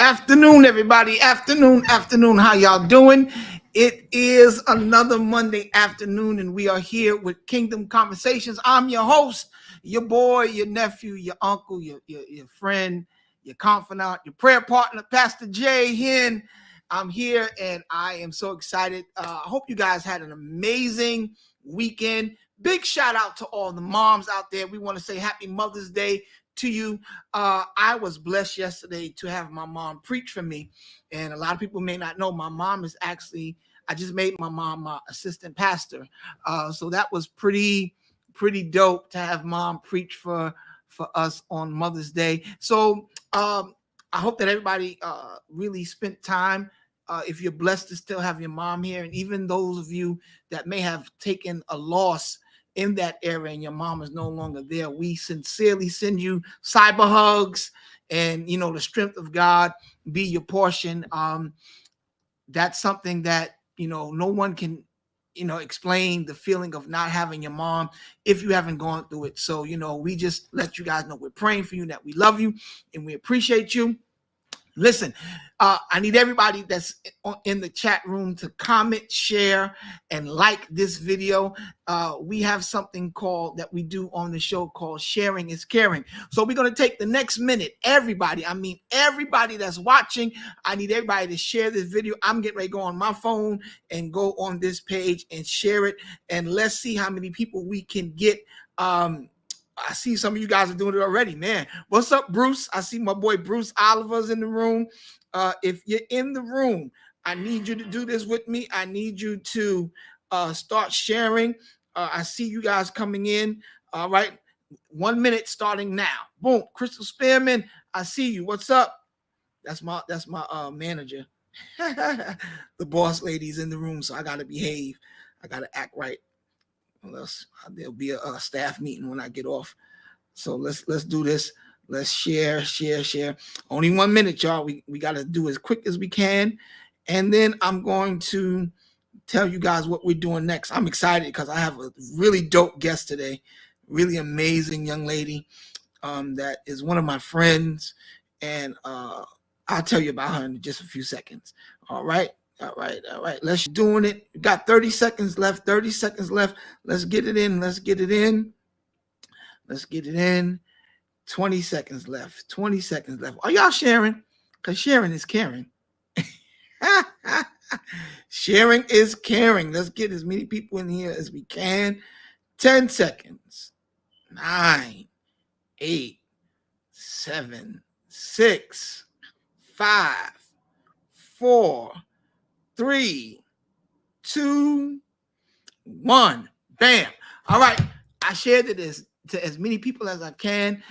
Afternoon, everybody. Afternoon. How y'all doing? It is another Monday afternoon, and we are here with Kingdom Conversations. I'm your host, your boy, your nephew, your uncle, your friend, your confidant, your prayer partner, Pastor Jay Hen. I'm here, and I am so excited. I hope you guys had an amazing weekend. Big shout out to all the moms out there. We want to say Happy Mother's Day to you. I was blessed yesterday to have my mom preach for me, and a lot of people may not know my mom is actually, I just made my mom my assistant pastor, so that was pretty dope to have mom preach for us on Mother's Day. So I hope that everybody really spent time. If you're blessed to still have your mom here, and even those of you that may have taken a loss in that area and your mom is no longer there, we sincerely send you cyber hugs, and the strength of God be your portion. That's something that no one can explain, the feeling of not having your mom if you haven't gone through it. So we just let you guys know we're praying for you, that we love you and we appreciate you. Listen, I need everybody that's in the chat room to comment, share, and like this video. We have something that we do on the show called Sharing is Caring. So we're going to take the next minute. Everybody that's watching, I need everybody to share this video. I'm getting ready to go on my phone and go on this page and share it. And let's see how many people we can get. I see some of you guys are doing it already, man. What's up, Bruce? I see my boy Bruce Oliver's in the room. If you're in the room, I need you to do this with me. I need you to start sharing. I see you guys coming in. All right. 1 minute starting now. Boom. Crystal Spearman, I see you. What's up? That's my manager. The boss lady's in the room, so I got to behave. I got to act right. Else there'll be a staff meeting when I get off. So let's do this. Let's share. Only 1 minute, y'all. We got to do as quick as we can, and then I'm going to tell you guys what we're doing next. I'm excited because I have a really dope guest today, really amazing young lady that is one of my friends, and I'll tell you about her in just a few seconds. All right. Let's doing it. We got 30 seconds left. Let's get it in. 20 seconds left. Are y'all sharing? Because sharing is caring. Sharing is caring. Let's get as many people in here as we can. 10 seconds. 9, 8, 7, 6, 5, 4, 3, 2, 1. Bam. All right. I shared it to as many people as I can.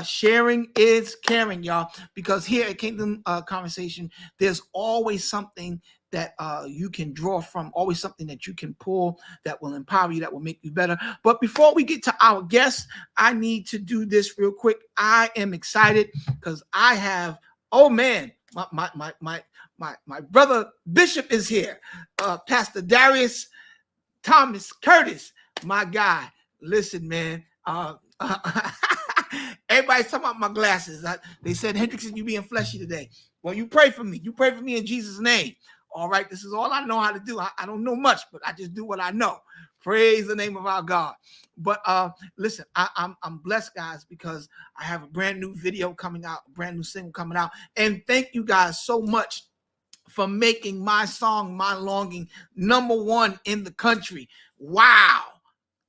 Sharing is caring, y'all, because here at Kingdom Conversation, there's always something that you can draw from, always something that you can pull that will empower you, that will make you better. But before we get to our guests, I need to do this real quick. I am excited because I have, oh man, my brother Bishop is here. Pastor Darius Thomas Curtis, my guy. Listen, man. Everybody's talking about my glasses. They said, Hendrickson, you being fleshy today. Well, you pray for me. You pray for me in Jesus' name. All right. This is all I know how to do. I don't know much, but I just do what I know. Praise the name of our God. But listen, I'm blessed, guys, because I have a brand new video coming out, a brand new single coming out. And thank you guys so much for making my song, My Longing, #1 in the country. Wow.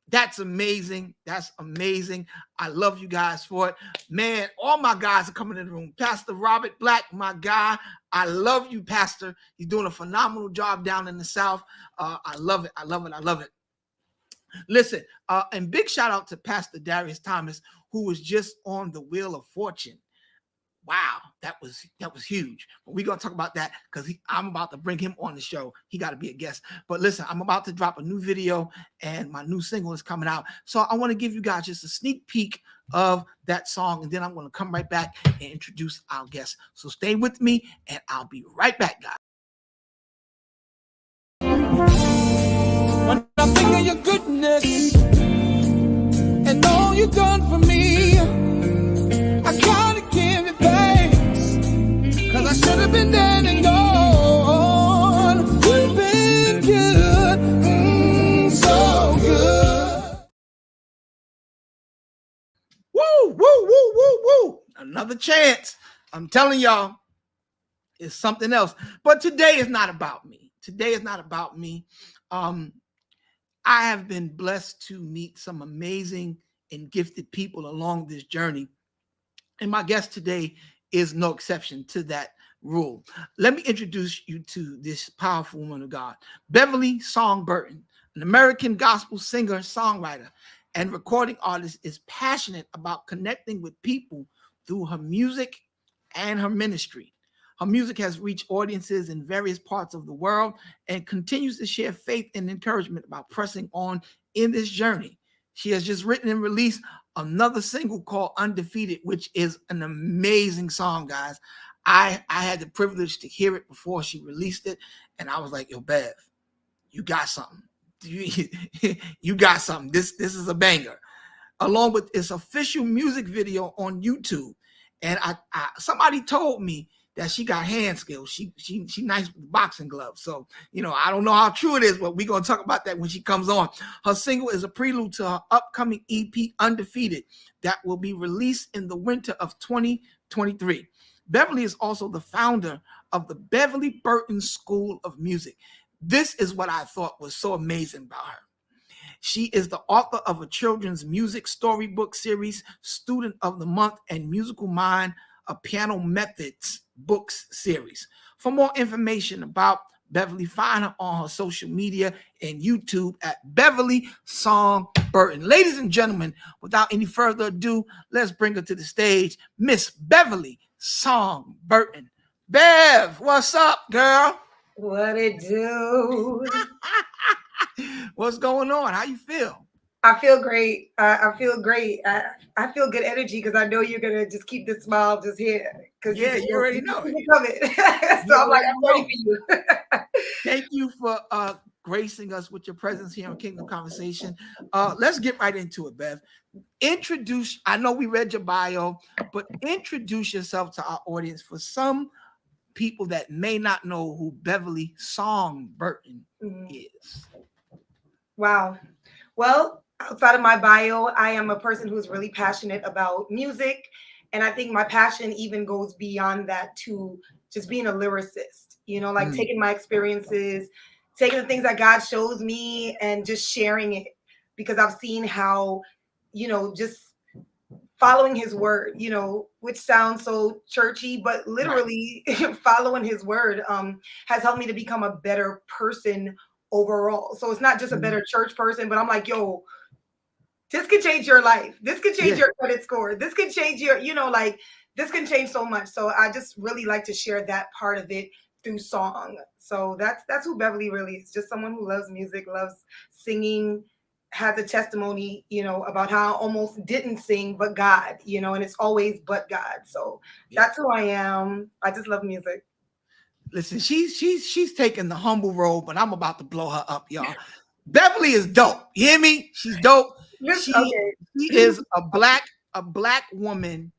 That's amazing. I love you guys for it. Man, all my guys are coming in the room. Pastor Robert Black, my guy. I love you, Pastor. He's doing a phenomenal job down in the South. I love it. Listen, and big shout out to Pastor Darius Thomas, who was just on the Wheel of Fortune. Wow, that was huge. But we're going to talk about that because I'm about to bring him on the show. He got to be a guest. But listen, I'm about to drop a new video and my new single is coming out. So I want to give you guys just a sneak peek of that song. And then I'm going to come right back and introduce our guest. So stay with me and I'll be right back, guys. When I think of your goodness and all you've done for me, I gotta give it thanks, 'cause I should Woo, woo, woo, woo, woo. Another chance. I'm telling y'all, it's something else. But today is not about me. Today is not about me. Um, I have been blessed to meet some amazing and gifted people along this journey. And my guest today is no exception to that rule. Let me introduce you to this powerful woman of God, Beverly Song Burton, an American gospel singer, songwriter, and recording artist, is passionate about connecting with people through her music and her ministry. Her music has reached audiences in various parts of the world and continues to share faith and encouragement about pressing on in this journey. She has just written and released another single called Undefeated, which is an amazing song, guys. I had the privilege to hear it before she released it, and I was like, yo, Bev, you got something. You got something. This is a banger. Along with its official music video on YouTube. And I somebody told me that she got hand skills. She nice with boxing gloves. So, I don't know how true it is, but we're going to talk about that when she comes on. Her single is a prelude to her upcoming EP, Undefeated, that will be released in the winter of 2023. Beverly is also the founder of the Beverly Burton School of Music. This is what I thought was so amazing about her. She is the author of a children's music storybook series, Student of the Month, and Musical Mind, a piano methods books series. For more information about Beverly, find her on her social media and YouTube at Beverly Song Burton. Ladies and gentlemen, without any further ado, let's bring her to the stage, Miss Beverly Song Burton. Bev, what's up, girl? What it do? What's going on? How you feel? I feel great. I feel great. I feel good energy because I know you're gonna just keep this smile just here. Because yeah, you already know it. So I'm like, I'm ready for you. Thank you for gracing us with your presence here on Kingdom Conversation. Let's get right into it, Bev. I know we read your bio, but introduce yourself to our audience for some people that may not know who Beverly Song Burton is. Wow. Well, outside of my bio, I am a person who's really passionate about music. And I think my passion even goes beyond that to just being a lyricist, like taking my experiences, taking the things that God shows me and just sharing it, because I've seen how, just following his word, which sounds so churchy, but literally following his word has helped me to become a better person overall. So it's not just a better church person, but I'm like, yo, this could change your life. This could change your credit score. This could change your, this can change so much. So I just really like to share that part of it through song. So that's who Beverly really is. Just someone who loves music, loves singing, has a testimony, about how I almost didn't sing, but God, and it's always but God. So that's who I am. I just love music. Listen, she's taking the humble role, but I'm about to blow her up, y'all. Beverly is dope. You hear me? She's dope. She is a black woman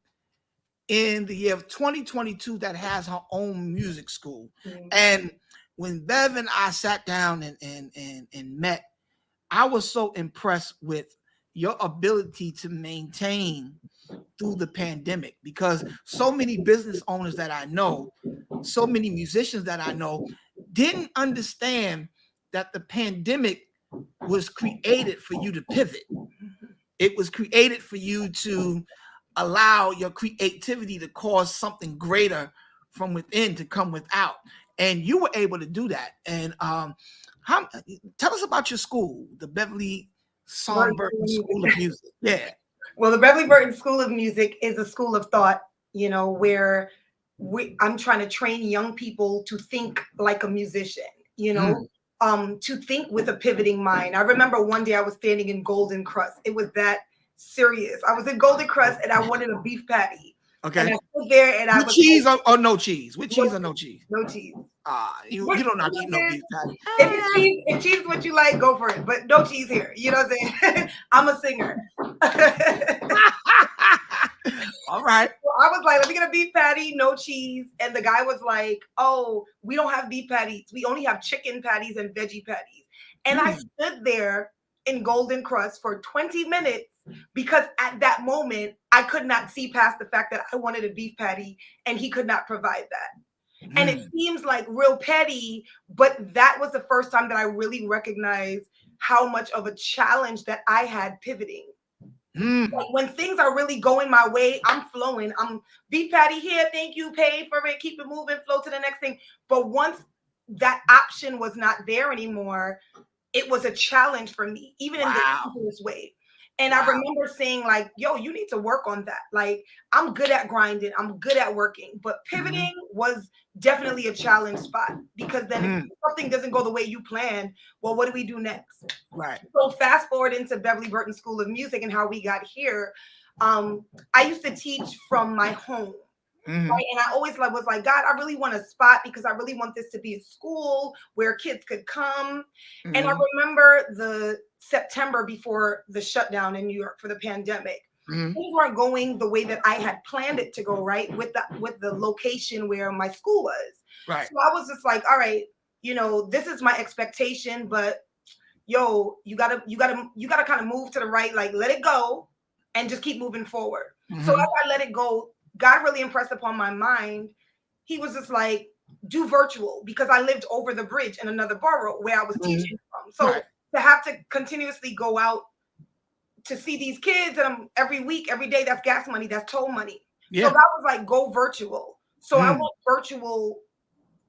in the year of 2022 that has her own music school. And when Bev and I sat down and met, I was so impressed with your ability to maintain through the pandemic, because so many business owners that I know, so many musicians that I know didn't understand that the pandemic was created for you to pivot. It was created for you to allow your creativity to cause something greater from within to come without. And you were able to do that. And tell us about your school, the Beverly Song Burton School of Music. Yeah. Well, the Beverly Burton School of Music is a school of thought, where I'm trying to train young people to think like a musician, to think with a pivoting mind. I remember one day I was standing in Golden Crust. It was that serious. I was in Golden Crust and I wanted a beef patty. Okay. And I stood there and I was cheese or no cheese? With cheese or no cheese? No cheese. You don't not eat no beef patty. If cheese is what you like, go for it. But no cheese here. You know what I'm saying? I'm a singer. All right. So I was like, let me get a beef patty, no cheese. And the guy was like, oh, we don't have beef patties. We only have chicken patties and veggie patties. And I stood there in Golden Crust for 20 minutes because at that moment, I could not see past the fact that I wanted a beef patty and he could not provide that. And it seems like real petty, but that was the first time that I really recognized how much of a challenge that I had pivoting. Like when things are really going my way, I'm flowing. I'm beef patty here, thank you, pay for it, keep it moving, flow to the next thing. But once that option was not there anymore, it was a challenge for me, even in the simplest way. And I remember saying, like, yo, you need to work on that. Like, I'm good at grinding, I'm good at working, but pivoting was definitely a challenge spot, because then if something doesn't go the way you planned, well, what do we do next? Right. So fast forward into Beverly Burton School of Music and how we got here. I used to teach from my home. Right? And I always was like, God, I really want a spot because I really want this to be a school where kids could come. And I remember the September before the shutdown in New York for the pandemic. Things weren't going the way that I had planned it to go, right? With the location where my school was. Right. So I was just like, all right, you know, this is my expectation, but yo, you gotta kind of move to the right, like let it go and just keep moving forward. So as I let it go, God really impressed upon my mind. He was just like, do virtual, because I lived over the bridge in another borough where I was teaching from. So to have to continuously go out to see these kids and every week, every day, that's gas money, that's toll money. So God was like, go virtual. So I went virtual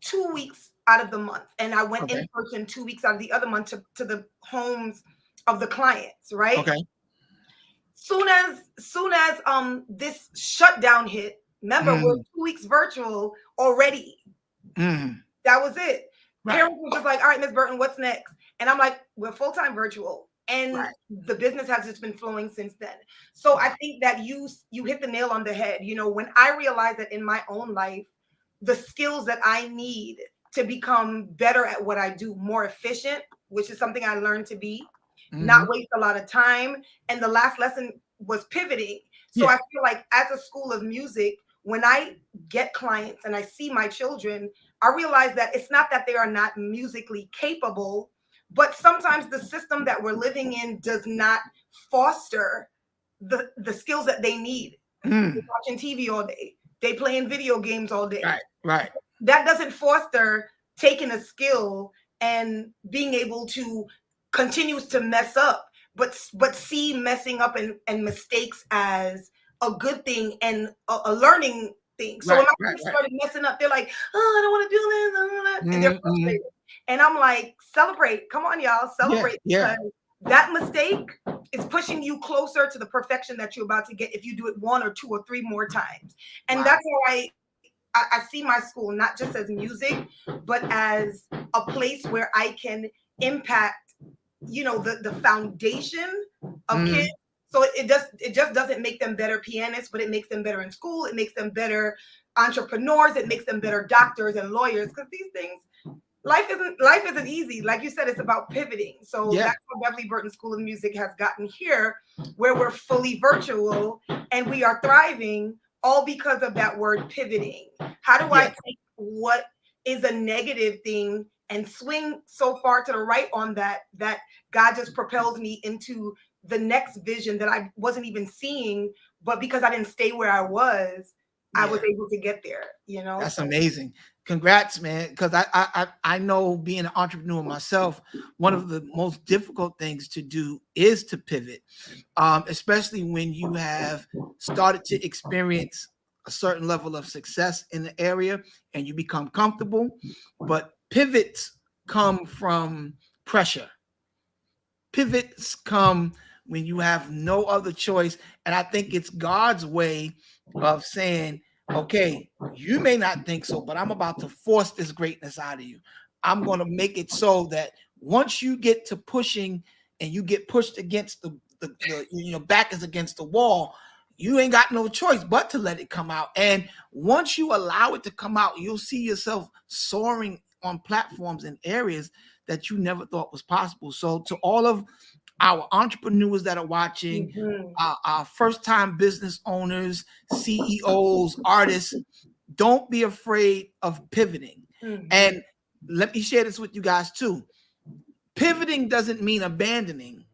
2 weeks out of the month, and I went in person 2 weeks out of the other month to the homes of the clients, right? Okay. Soon as this shutdown hit, remember we're 2 weeks virtual already. That was it. Parents were just like, all right, Miss Burton, what's next? And I'm like, we're full-time virtual. And the business has just been flowing since then. So I think that you hit the nail on the head. You know, when I realized that in my own life, the skills that I need to become better at what I do, more efficient, which is something I learned to be, not waste a lot of time. And the last lesson was pivoting. So I feel like as a school of music, when I get clients and I see my children, I realize that it's not that they are not musically capable, but sometimes the system that we're living in does not foster the skills that they need. They're watching TV all day. They playing video games all day. Right. That doesn't foster taking a skill and being able to continues to mess up, but see messing up and mistakes as a good thing and a learning thing. So when my kids started messing up, they're like, oh, I don't want to do this, and they're frustrated. And I'm like, celebrate. Come on, y'all, celebrate. Because that mistake is pushing you closer to the perfection that you're about to get if you do it 1 or 2 or 3 more times. And that's why I see my school not just as music, but as a place where I can impact, you know, the foundation of kids. So it just doesn't make them better pianists, but it makes them better in school. It makes them better entrepreneurs. It makes them better doctors and lawyers, because these things, life isn't easy. Like you said, it's about pivoting. So that's what Beverly Burton School of Music has gotten here, where we're fully virtual and we are thriving, all because of that word pivoting. How do I take what is a negative thing and swing so far to the right on that God just propels me into the next vision that I wasn't even seeing, but because I didn't stay where I was, I was able to get there, you know? That's amazing. Congrats, man. Because I know, being an entrepreneur myself, one of the most difficult things to do is to pivot, especially when you have started to experience a certain level of success in the area and you become comfortable. But pivots come from pressure. Pivots come when you have no other choice. And I think it's God's way of saying, okay, you may not think so, but I'm about to force this greatness out of you. I'm going to make it so that once you get to pushing and you get pushed against the your back is against the wall, you ain't got no choice but to let it come out. And once you allow it to come out, you'll see yourself soaring on platforms in areas that you never thought was possible. So to all of our entrepreneurs that are watching, our first-time business owners, CEOs, artists, don't be afraid of pivoting. And let me share this with you guys too. Pivoting doesn't mean abandoning.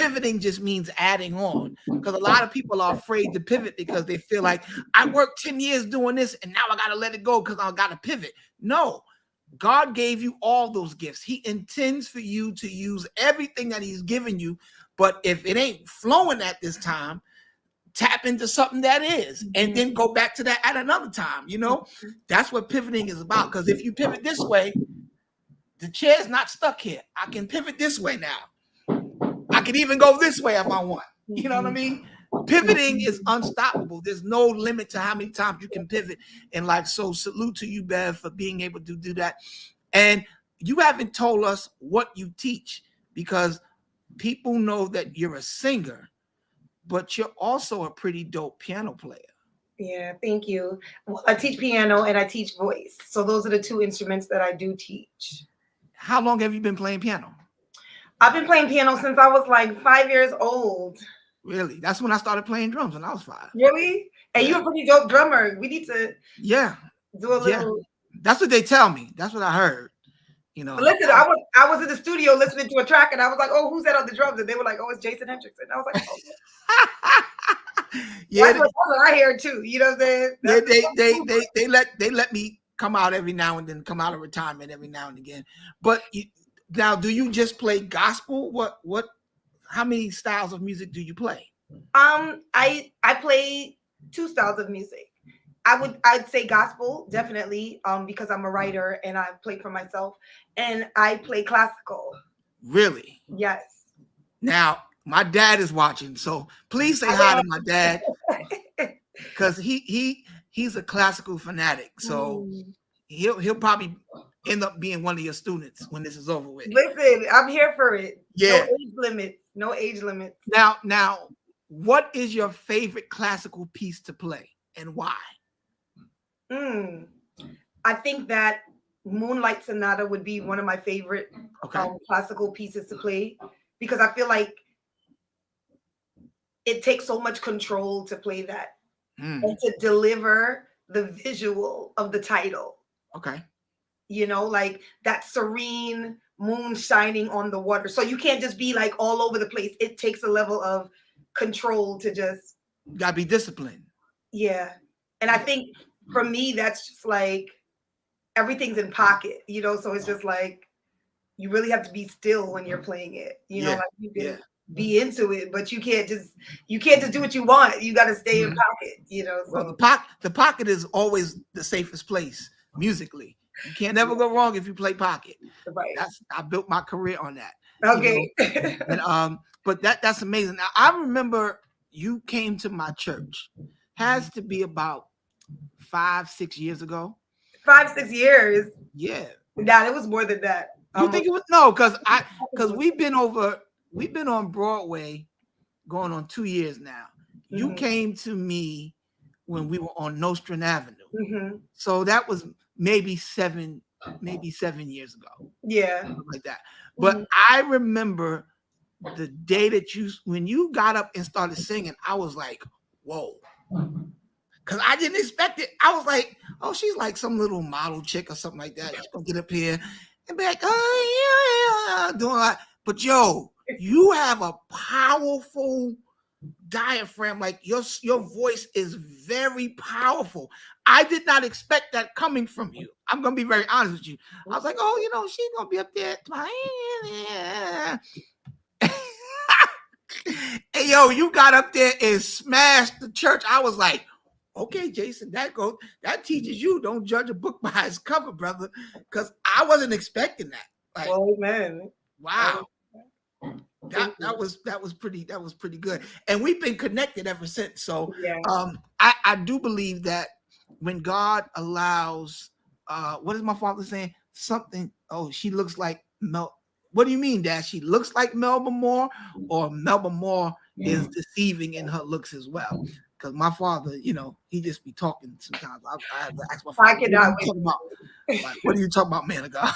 pivoting just means adding on, because a lot of people are afraid to pivot because they feel like I worked 10 years doing this and now I got to let it go because I got to pivot. No, God gave you all those gifts. He intends for you to use everything that he's given you. But if it ain't flowing at this time, tap into something that is, and then go back to that at another time. That's what pivoting is about. Because if you pivot this way, the chair's not stuck here. I can pivot this way now. I can even go this way if I want. You know what I mean? Pivoting is unstoppable. There's no limit to how many times you can pivot in life. So salute to you, Bev, for being able to do that. And you haven't told us what you teach, because people know that you're a singer, but you're also a pretty dope piano player. Yeah, thank you. Well, I teach piano and I teach voice. So those are the two instruments that I do teach. How long have you been playing piano? I've been playing piano since I was like 5 years old. Really? That's when I started playing drums, when I was 5. Really? And you're a pretty dope drummer. We need to do a little. Yeah. That's what they tell me. That's what I heard. But listen, I was in the studio listening to a track and I was like, oh, who's that on the drums? And they were like, oh, it's Jason Hendrickson. And I was like, oh. Yeah, that's what I hear too. You know what I'm saying? They let me come out every now and then, come out of retirement every now and again. But now, do you just play gospel? What? How many styles of music do you play? I play 2 styles of music. I'd say gospel, definitely, because I'm a writer and I play for myself, and I play classical. Really? Yes. Now, my dad is watching, so please say hi to my dad, because he's a classical fanatic. So he'll probably end up being one of your students when this is over with. Listen, I'm here for it. Yeah. No age limit. Now, what is your favorite classical piece to play and why? I think that Moonlight Sonata would be one of my favorite classical pieces to play, because I feel like it takes so much control to play that and to deliver the visual of the title. Okay. Like that serene moon shining on the water. So you can't just be like all over the place. It takes a level of control to just. You gotta be disciplined. Yeah. And I think for me, that's just like everything's in pocket, so it's just like you really have to be still when you're playing it. Like you can be into it, but you can't just do what you want. You got to stay in pocket, So. Well, the pocket is always the safest place musically. You can't never go wrong if you play pocket. Right. I built my career on that. Okay. And, but that's amazing. Now, I remember you came to my church. Has to be about 5-6 years ago. 5-6 years. Yeah. Nah, it was more than that. You think it was? No, because we've been on Broadway going on 2 years now. You came to me when we were on Nostrand Avenue. So that was maybe 7 years ago. Yeah. Something like that. But I remember the day that when you got up and started singing, I was like, whoa. Because I didn't expect it. I was like, oh, she's like some little model chick or something like that. She's going to get up here and be like, oh, yeah, doing that. But, yo, you have a powerful diaphragm. Like, your voice is very powerful. I did not expect that coming from you. I'm going to be very honest with you. I was like, oh, she's going to be up there. Hey, yo, you got up there and smashed the church. I was like, okay, Jason, that teaches you don't judge a book by its cover, brother, because I wasn't expecting that. Like, well, man, wow, that was pretty good, and we've been connected ever since. So, I do believe that when God allows, what is my father saying? Something. Oh, she looks like Mel. What do you mean, Dad? She looks like Melba Moore, or Melba Moore is deceiving in her looks as well? Because my father, he just be talking sometimes. I have to ask my father, what are you talking about, man of God?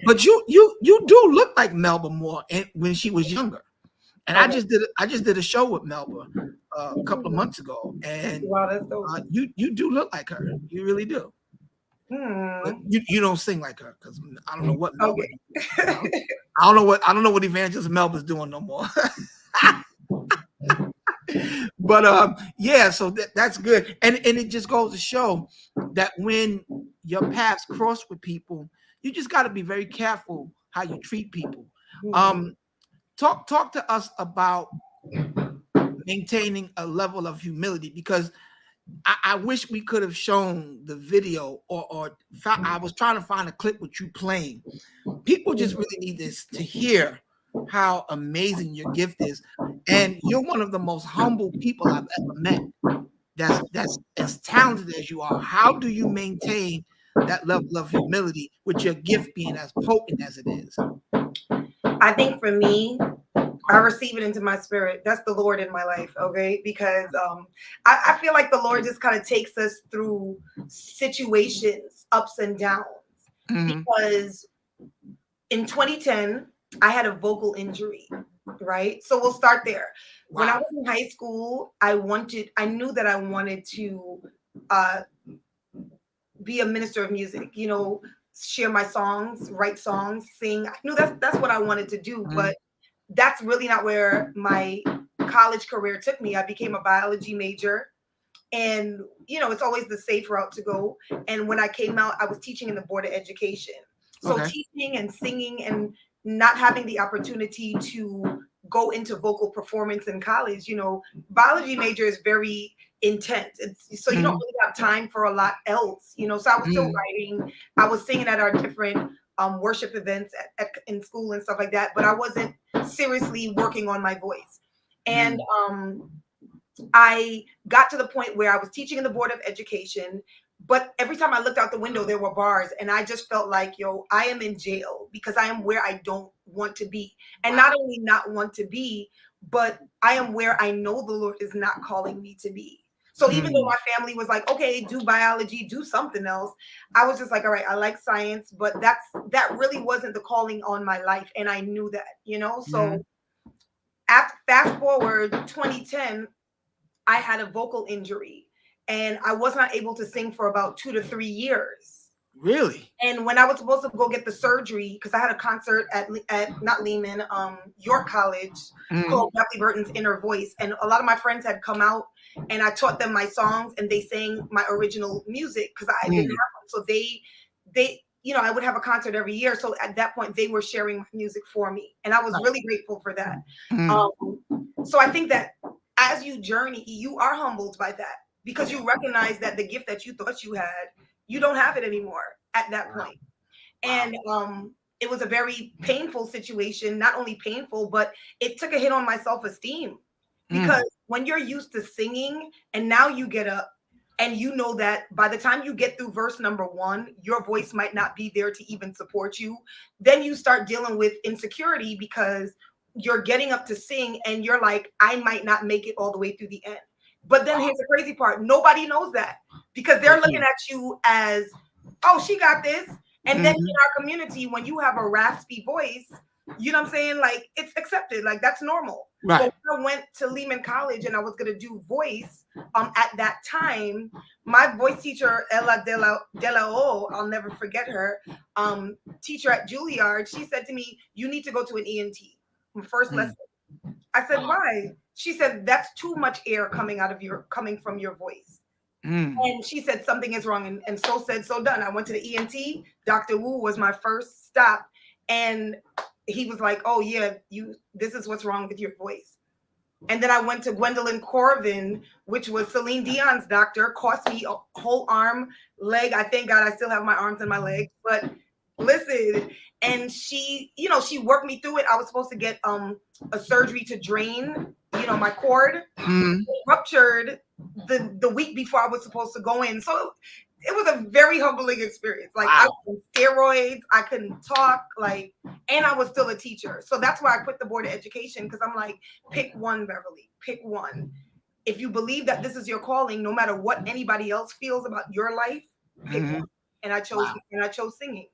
But you do look like Melba Moore when she was younger. And I just did a show with Melba a couple of months ago, and you do look like her. You really do. But Hmm. you don't sing like her because I don't know what Melba. Okay. I don't know what Evangelist Melba's doing no more. But yeah, so that's good, and it just goes to show that when your paths cross with people, you just got to be very careful how you treat people. Mhm. Um, talk to us about maintaining a level of humility, because I wish we could have shown the video, I was trying to find a clip with you playing. People just really need this to hear how amazing your gift is, and you're one of the most humble people I've ever met. That's as talented as you are. How do you maintain that level of humility with your gift being as potent as it is? I think for me, I receive it into my spirit. That's the Lord in my life, okay? Because I feel like the Lord just kind of takes us through situations, ups and downs. Mhm. Because in 2010, I had a vocal injury, right? So we'll start there. When I Wow. was in high school, I knew that I wanted to uh, be a minister of music, share my songs, write songs, sing. I knew that's what I wanted to do, Mhm. but that's really not where my college career took me. I became a biology major, and it's always the safe route to go. And when I came out, I was teaching in the board of education. So Okay. teaching and singing and not having the opportunity to go into vocal performance in college, biology major is very intense. So you don't Mhm. really have time for a lot else, So I was still Mhm. writing, I was singing at our different worship events in school and stuff like that, but I wasn't seriously working on my voice. And Mhm. I got to the point where I was teaching in the board of education, but every time I looked out the window, there were bars, and I just felt like, I am in jail because I am where I don't want to be. And Wow. not only not want to be, but I am where I know the Lord is not calling me to be. So even though Mhm. my family was like, okay, do biology, do something else, I was just like, all right, I like science, but that really wasn't the calling on my life. And I knew that. So Mhm. after fast forward 2010, I had a vocal injury and I was not able to sing for about 2 to 3 years. Really? And when I was supposed to go get the surgery, because I had a concert at not Lehman, York College, Mhm. called Beverly Burton's Inner Voice, and a lot of my friends had come out, and I taught them my songs, and they sang my original music because I didn't Mhm. have one. So I would have a concert every year. So at that point, they were sharing my music for me, and I was Right. really grateful for that. Mhm. Um, so I think that as you journey, you are humbled by that because you recognize that the gift that you thought you had, you don't have it anymore at that Wow. point. Wow. And it was a very painful situation, not only painful, but it took a hit on my self-esteem because Mm. when you're used to singing and now you get up and you know that by the time you get through verse number 1, your voice might not be there to even support you, then you start dealing with insecurity because you're getting up to sing and you're like, I might not make it all the way through the end. But then Wow. here's the crazy part, nobody knows that because they're looking Okay. at you as, oh, she got this. And then in Mhm. our community, when you have a raspy voice, you know what I'm saying? Like it's accepted, like that's normal. Right. But when I went to Lehman College and I was gonna do voice, at that time, my voice teacher, Ella de la O, I'll never forget her, teacher at Juilliard, she said to me, you need to go to an ENT. My first Mm. lesson. I said, Wow. why? She said, that's too much air coming from your voice. Mm. And she said something is wrong, and so said, so done. I went to the ENT. Dr. Wu was my first stop, and he was like, "Oh yeah, this is what's wrong with your voice." And then I went to Gwendolyn Corvin, which was Celine Dion's doctor. Cost me a whole arm, leg. I thank God I still have my arms and my legs. But listen, and she worked me through it. I was supposed to get a surgery to drain, my cord. Mm. It ruptured the week before I was supposed to go in. So it was a very humbling experience. Like I Wow. was on steroids, I couldn't talk, and I was still a teacher. So that's why I quit the board of education because I'm like, pick one, Beverly, pick one. If you believe that this is your calling, no matter what anybody else feels about your life, pick one. Mhm. And I chose Wow. and I chose singing.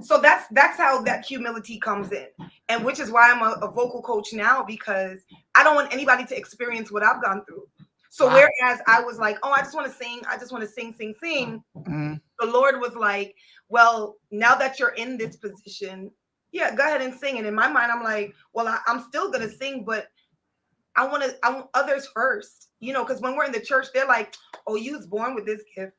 So that's how that humility comes in, and which is why I'm a vocal coach now because I don't want anybody to experience what I've gone through. So Wow. whereas I was like, oh, I just want to sing, I just want to sing, sing, sing. Mhm. The Lord was like, well, now that you're in this position, yeah, go ahead and sing. And in my mind, I'm like, well, I'm still gonna sing, but I want others first, because when we're in the church, they're like, oh, you was born with this gift.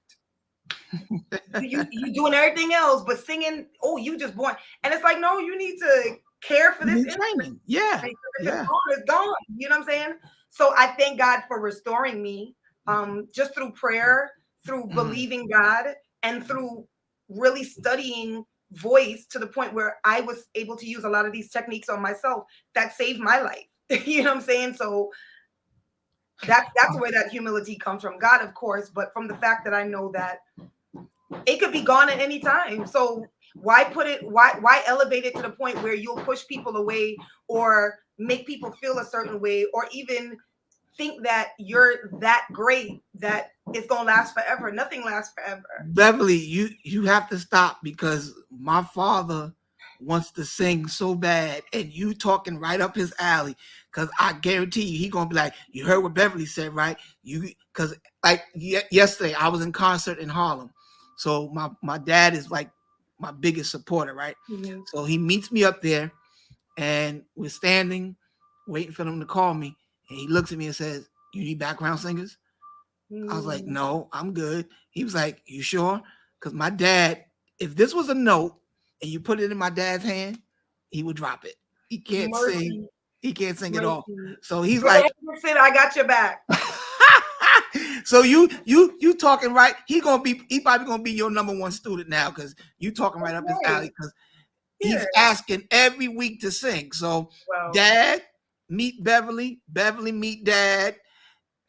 You doing everything else, but singing, oh, you just born. And it's like, no, you need to care for You this need instrument. training. Yeah. If it's Yeah. gone, it's gone. You know what I'm saying? So I thank God for restoring me, just through prayer, through Mhm. believing God, and through really studying voice to the point where I was able to use a lot of these techniques on myself that saved my life. You know what I'm saying? So that's where that humility comes from. God, of course, but from the fact that I know that it could be gone at any time. So why elevate it to the point where you'll push people away or make people feel a certain way or even think that you're that great that it's gonna last forever. Nothing lasts forever. Beverly, you have to stop because my father wants to sing so bad, and you talking right up his alley. Because I guarantee you, he gonna be like, "You heard what Beverly said, right?" You because like yesterday, I was in concert in Harlem, so my dad is like my biggest supporter, right? Mhm. So he meets me up there, and we're standing, waiting for him to call me, and he looks at me and says, "You need background singers?" I was like, Mm. no, I'm good. He was like, you sure? Because my dad, if this was a note and you put it in my dad's hand, he would drop it. He can't sing. Mercy, He can't sing at all. mercy. So he's Brother like, Anderson, I got your back. so you talking right. He probably gonna be your number one student now because you talking right up his alley Okay. because Yeah. he's asking every week to sing. So Well, dad, meet Beverly. Beverly, meet dad.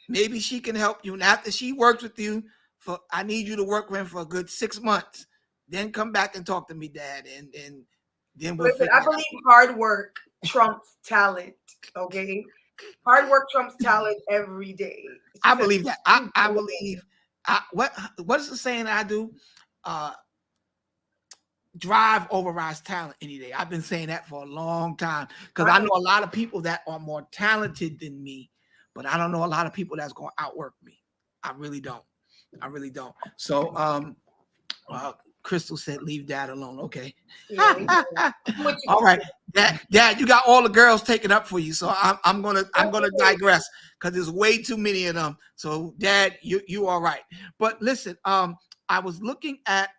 Maybe she can help you. And after she works with you I need you to work with him for a good 6 months. Then come back and talk to me, Dad. And then we'll listen, figure I it believe hard work trumps talent. Okay. Hard work trumps talent every day. out. She I said, believe that. I believe what is the saying I do? Uh drive overrides talent any day. I've been saying that for a long time because I I know believe a lot of people that are more talented than me, but I don't know a lot of people that's going to outwork me. I really don't. I really don't. So uh, Crystal said, "Leave Dad alone." Okay. yeah, what you All gonna right, do? Dad, you got all the girls taken up for you, so I'm gonna Okay. digress because there's way too many of them. So, Dad, you all right? But listen, I was looking at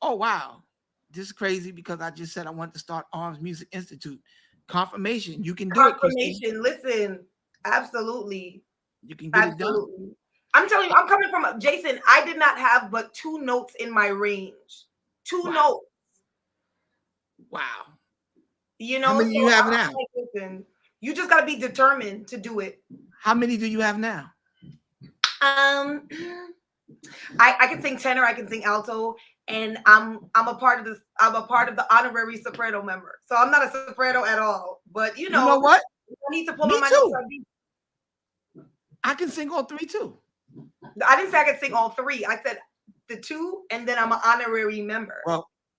oh wow, this is crazy because I just said I want to start Arms Music Institute. Confirmation, you can do it, Crystal. Confirmation. Listen, absolutely. You can get it done. Absolutely. I'm telling you, I'm coming from Jason. I did not have but 2 notes in my range. Two Wow, notes, wow. you How know. many do So you have I'm now? like, listen, you just gotta be determined to do it. How many do you have now? Um, I can sing tenor, I can sing alto, and I'm a part of this. I'm a part of the honorary soprano member. So I'm not a soprano at all. But You know what? I need to pull on Me my notes. too. I can sing all three too. I didn't say I could sing all three. I said the two, and then I'm an honorary member.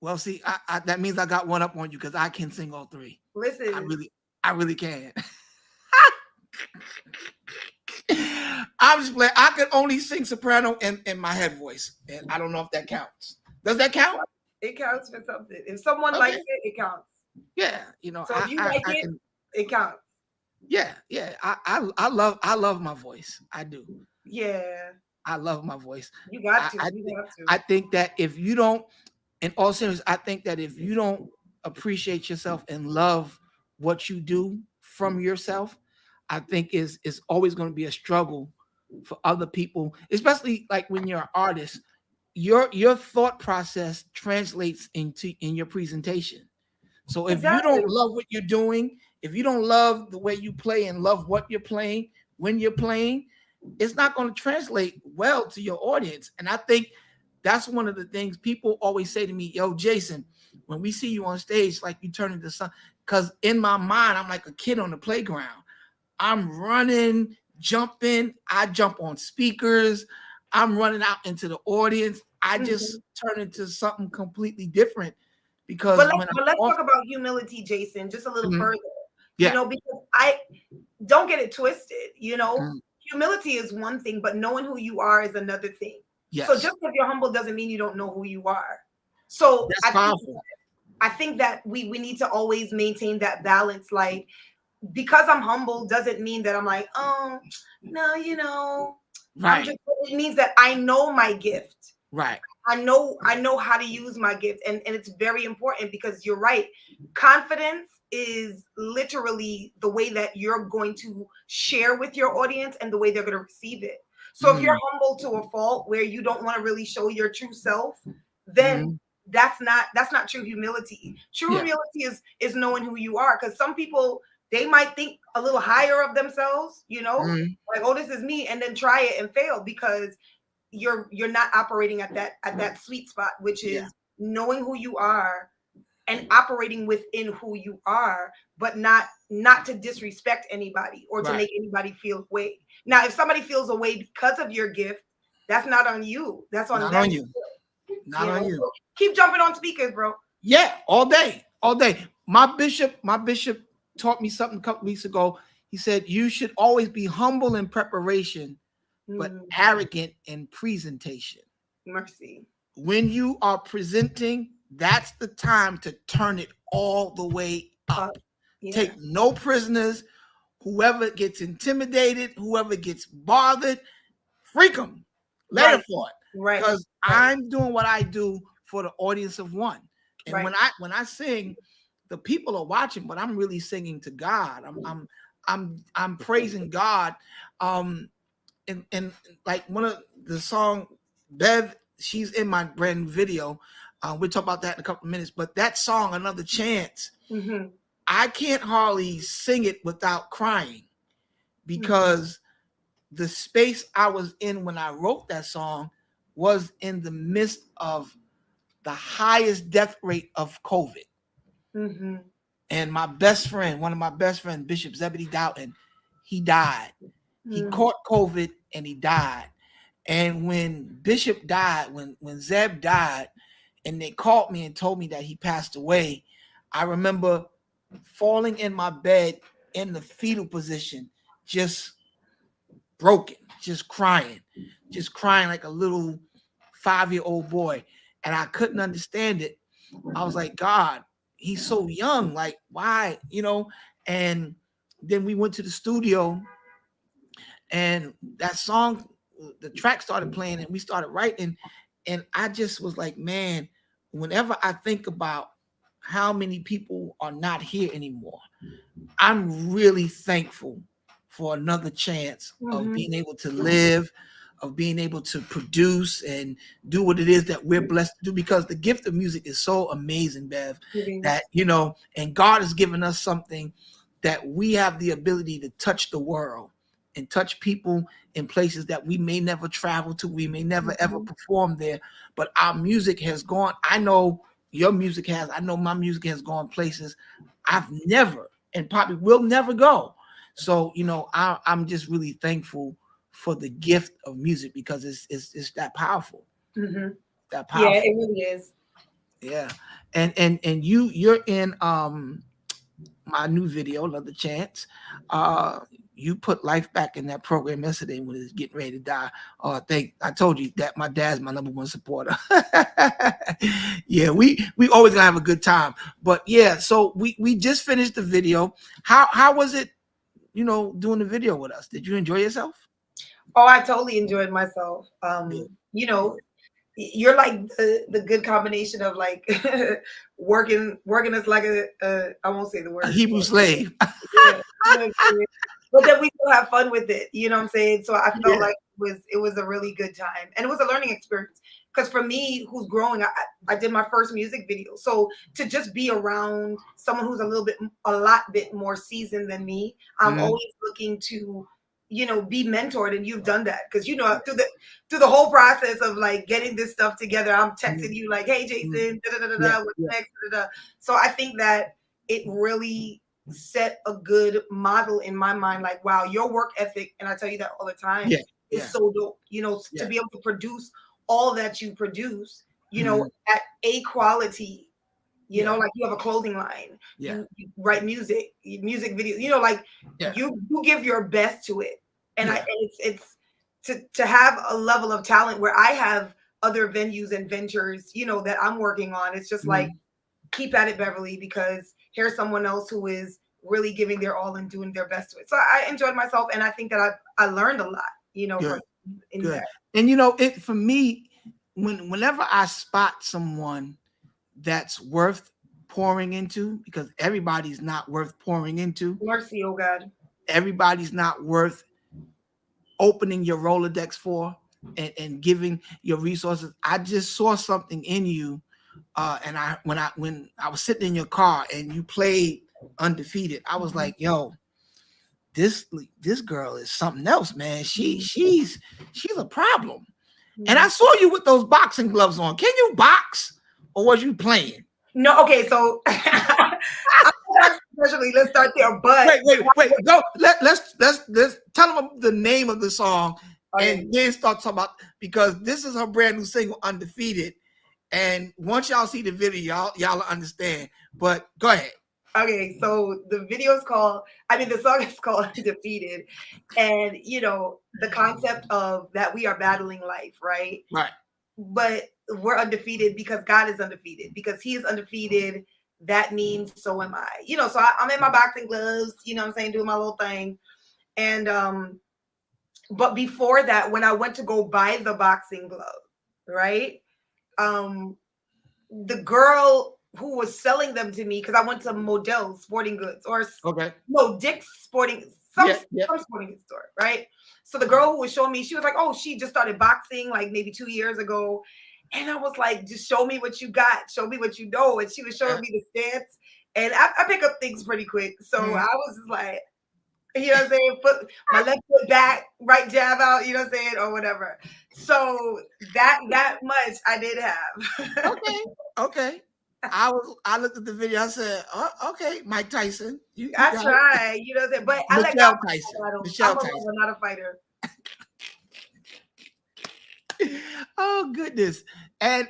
Well, see, that means I got one up on you because I can sing all three. I Listen, really, I really can. I'm just playing. I could only sing soprano in my head voice, and I don't know if that counts. Does that count? it counts for something. If someone likes Okay. it, it counts. Yeah, you know, So if you like I it, can. it counts. Yeah, yeah. I love my voice. I do. Yeah, I love my voice. you got I to. I, You th- got to. I think that if you don't, in all seriousness, I think that if you don't appreciate yourself and love what you do from yourself, I think is always going to be a struggle for other people, especially like when you're an artist. Your thought process translates in your presentation. So if you don't Exactly. love what you're doing, if you don't love the way you play and love what you're playing when you're playing, it's not going to translate well to your audience. And I think that's one of the things people always say to me, yo, Jason, when we see you on stage, like you turn into something, because in my mind, I'm like a kid on the playground. I'm running, jumping, I jump on speakers, I'm running out into the audience. I just Mhm. turn into something completely different But because let's when I'm but let's off, talk about humility, Jason, just a little mhm, further. yeah, Because I don't get it twisted. mhm, humility is one thing, but knowing who you are is another thing. So Yes. just because you're humble doesn't mean you don't know who you are. So That's powerful. I think that we need to always maintain that balance. Like, because I'm humble doesn't mean that I'm like, oh no, I'm Right. just, it means that I know my gift. Right. I know how to use my gift. And it's very important, because you're right. Confidence is literally the way that you're going to share with your audience and the way they're going to receive it. So if you're Mm-hmm. humble to a fault where you don't want to really show your true self, then Mm-hmm. that's not true humility. True Yeah. humility is knowing who you are, because some people, they might think a little higher of themselves, Mm-hmm. like, oh, this is me, and then try it and fail, because you're not operating at that sweet spot, which Yeah. is knowing who you are and operating within who you are, but not to disrespect anybody or to Right. make anybody feel away. Now, if somebody feels away because of your gift, that's not on you. That's on Not them. on you. Not on you. So keep jumping on speakers, bro. Yeah, all day, all day. My bishop taught me something a couple weeks ago. He said you should always be humble in preparation, but arrogant in presentation. Mercy. When you are presenting, that's the time to turn it all the way up. Yeah. Take no prisoners. Whoever gets intimidated, whoever gets bothered, freak them. Let it for it. Right. Because I'm doing what I do for the audience of one. And Right. when I sing, the people are watching, but I'm really singing to God. I'm praising God. And like one of the song, Bev, she's in my brand new video. We'll talk about that in a couple of minutes. But that song, Another Chance, I can't hardly sing it without crying, because the space I was in when I wrote that song was in the midst of the highest death rate of COVID. And my best friend, one of my best friends, Bishop Zebedee Doughton, he died. He caught COVID and he died. And when Bishop died, when Zeb died, and they called me and told me that he passed away, I remember falling in my bed in the fetal position, just broken, just crying like a little 5-year-old boy. And I couldn't understand it. I was like, God, he's so young. Like, why? And then we went to the studio, and that song, the track started playing, and we started writing. And I just was like, man, whenever I think about how many people are not here anymore, I'm really thankful for another chance of being able to live, of being able to produce and do what it is that we're blessed to do, because the gift of music is so amazing, Bev, that, and God has given us something that we have the ability to touch the world and touch people in places that we may never travel to. We may never ever perform there, but our music has gone. I know your music has, I know my music has gone places I've never and probably will never go. So, I'm just really thankful for the gift of music, because it's that powerful. That powerful. Yeah, it really is. Yeah. And you're in my new video, Another Chance. You put life back in that program yesterday when it was getting ready to die. I told you that my dad's my number one supporter. Yeah, we always gonna have a good time. But yeah, so we just finished the video. How was it, doing the video with us? Did you enjoy yourself? Oh, I totally enjoyed myself. You're like the good combination of like working as like I won't say the word, A Hebrew slave. Yeah, but then we still have fun with it. You know what I'm saying? So I felt like it was a really good time, and it was a learning experience. Because for me, who's growing, I did my first music video. So to just be around someone who's a lot bit more seasoned than me, I'm always looking to, be mentored, and you've done that, because through the whole process of like getting this stuff together, I'm texting you like, hey Jason, what's next? So I think that it really set a good model in my mind, like, wow, your work ethic, and I tell you that all the time, is so dope. To be able to produce all that you produce, at a quality, like you have a clothing line, you write music videos, like you give your best to it. And Yeah. it's to have a level of talent where I have other venues and ventures, that I'm working on. It's just like, Mhm. keep at it, Beverly, because here's someone else who is really giving their all and doing their best to it. So I enjoyed myself, and I think that I learned a lot, from Good. in Good. that. And it for me, whenever I spot someone that's worth pouring into, because everybody's not worth pouring into, Mercy, oh God. everybody's not worth opening your Rolodex for and giving your resources. I just saw something in you. And when I was sitting in your car and you played Undefeated, I was like, yo, this girl is something else, man. She's a problem. And I saw you with those boxing gloves on. Can you box, or was you playing? No, okay, so especially let's start there. But Wait. Go. Let's tell them the name of the song, okay, and then start talking about, because this is her brand new single, Undefeated. And once y'all see the video, y'all understand. But go ahead. okay, so the song is called Defeated. And the concept of that we are battling life, right? Right. But we're undefeated because God is undefeated. Because He is undefeated, that means so am I. So I'm in my boxing gloves, what I'm saying, doing my little thing. And but before that, when I went to go buy the boxing glove, right? Um, the girl who was selling them to me, because I went to Model Sporting Goods, or Okay. no, Dick's Sporting, Yeah. Yeah. some sporting goods store, right? So the girl who was showing me, she was like, "Oh, she just started boxing like maybe 2 years ago," and I was like, "Just show me what you got, show me what you know." And she was showing me the stance, and I pick up things pretty quick, so I was just like, what I'm saying, put my left foot back, right jab out, what I'm saying, or whatever. So that much I did have. Okay. I looked at the video. I said, "Oh, okay, Mike Tyson, you I got it." try, what I'm saying, but I let God Michelle Tyson. battle. I'm Michelle a Tyson. lover, not a fighter. Oh goodness. And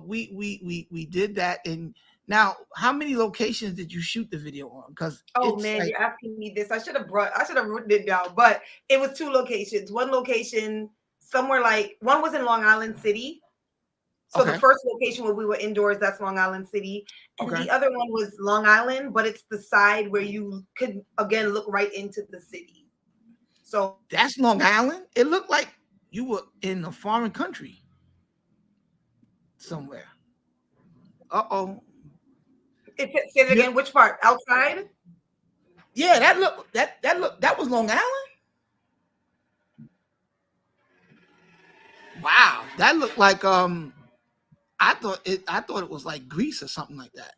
we did that. And now, how many locations did you shoot the video on? Because Oh it's man, like, you're asking me this. I should have written it down, but it was two locations. One location somewhere, like one was in Long Island City. So the okay, first location where we were indoors, that's Long Island City. And okay. the other one was Long Island, but it's the side where you could again look right into the city. So That's Long Island. It looked like you were in a foreign country somewhere. Uh-oh. say it Yeah, again, which part? Outside? yeah, that was Long Island. Wow. That looked like I thought it was like Greece or something like that.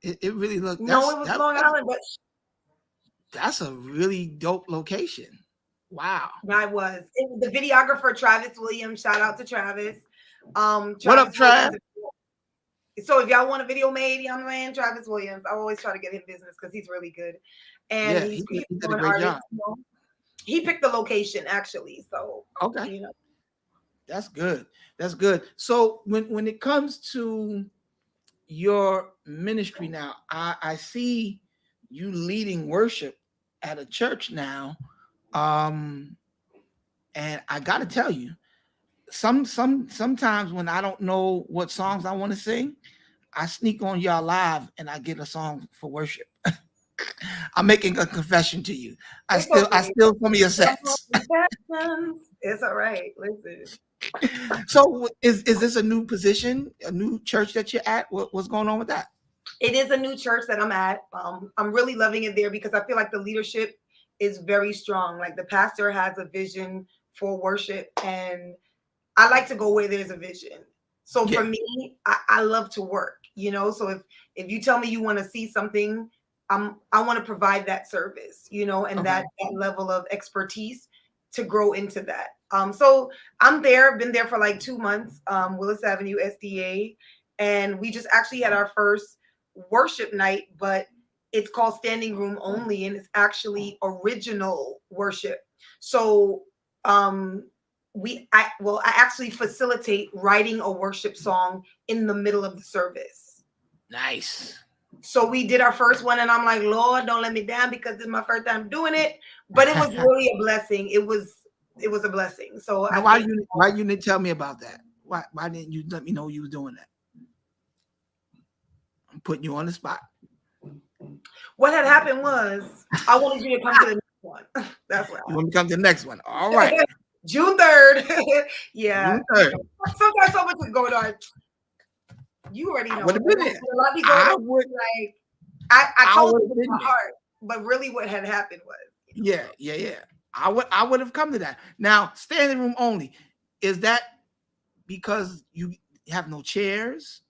It really looked No, it was Long Island, but that's a really dope location. Wow. I was. It was the videographer Travis Williams. Shout out to Travis. What up, Travis Trav? Williams. So if y'all want a video made, young man, Travis Williams. I always try to get him business because he's really good, and Yeah, he's he did a an great artist. job. He picked the location actually, so Okay. you know. That's good. That's good. So when it comes to your ministry now, I see you leading worship at a church now. Um, and I gotta tell you, sometimes when I don't know what songs I want to sing, I sneak on y'all live and I get a song for worship. I'm making a confession to you. It's I okay. steal some of your sets. It's all right. Listen. So is this a new position, a new church that you're at? What's going on with that? It is a new church that I'm at. I'm really loving it there because I feel like the leadership is very strong. Like the pastor has a vision for worship, and I like to go where there's a vision. So for Yeah. me, I love to work, So if you tell me you want to see something, I want to provide that service, and Okay. that level of expertise to grow into that. So I'm there, been there for like 2 months, Willis Avenue SDA, and we just actually had our first worship night, but it's called standing room only, and it's actually original worship. So I actually facilitate writing a worship song in the middle of the service. Nice. So we did our first one, and I'm like, Lord, don't let me down because this is my first time doing it. But it was really a blessing. It was a blessing. So Now, I think why you didn't tell me about that? Why didn't you let me know you was doing that? I'm putting you on the spot. what had happened was I wanted you to come to the next one. That's what. You want me to come to the next one? All right. June 3rd. Yeah. June 3rd. Sometimes so much is going on. You already know. I would have been there. A lot be going I on. would. Like I told would you have in been my there. heart, but really what had happened was. Yeah. I would have come to that. Now, standing room only. Is that because you have no chairs?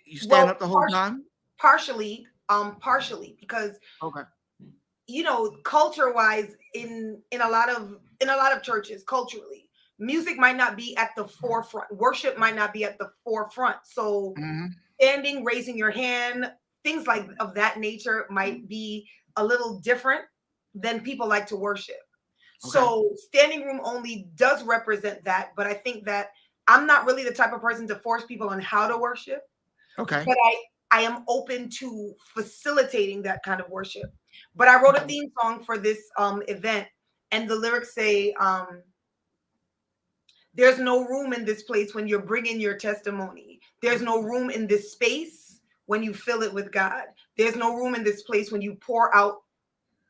You stand up the whole time? Partially because Okay. culture wise in a lot of churches culturally, music might not be at the forefront, worship might not be at the forefront, so standing, raising your hand, things like of that nature might be a little different than people like to worship. So standing room only does represent that, but I think that I'm not really the type of person to force people on how to worship. Okay. But I am open to facilitating that kind of worship. But I wrote a theme song for this event, and the lyrics say, there's no room in this place when you're bringing your testimony. There's no room in this space when you fill it with God. There's no room in this place when you pour out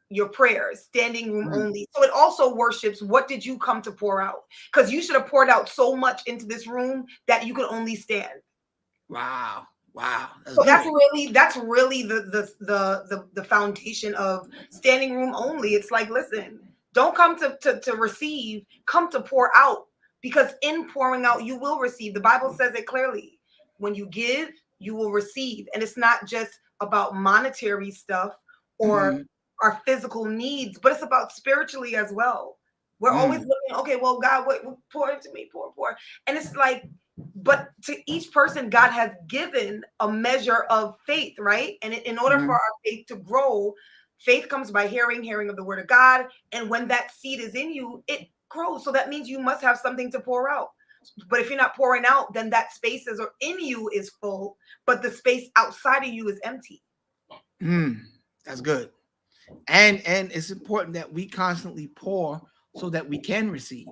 your prayers, standing room only. So it also worships, what did you come to pour out? Because you should have poured out so much into this room that you could only stand. Wow. So that's really the foundation of standing room only. It's like, listen, don't come to receive, come to pour out, because in pouring out you will receive. The Bible says it clearly. When you give, you will receive. And it's not just about monetary stuff or our physical needs, but it's about spiritually as well. We're always looking, okay, well, God, what pour into me, pour. And it's like, but to each person, God has given a measure of faith, right? And in order for our faith to grow, faith comes by hearing of the word of God. And when that seed is in you, it grows. So that means you must have something to pour out. But if you're not pouring out, then that space is in you is full, but the space outside of you is empty. That's good. And it's important that we constantly pour so that we can receive.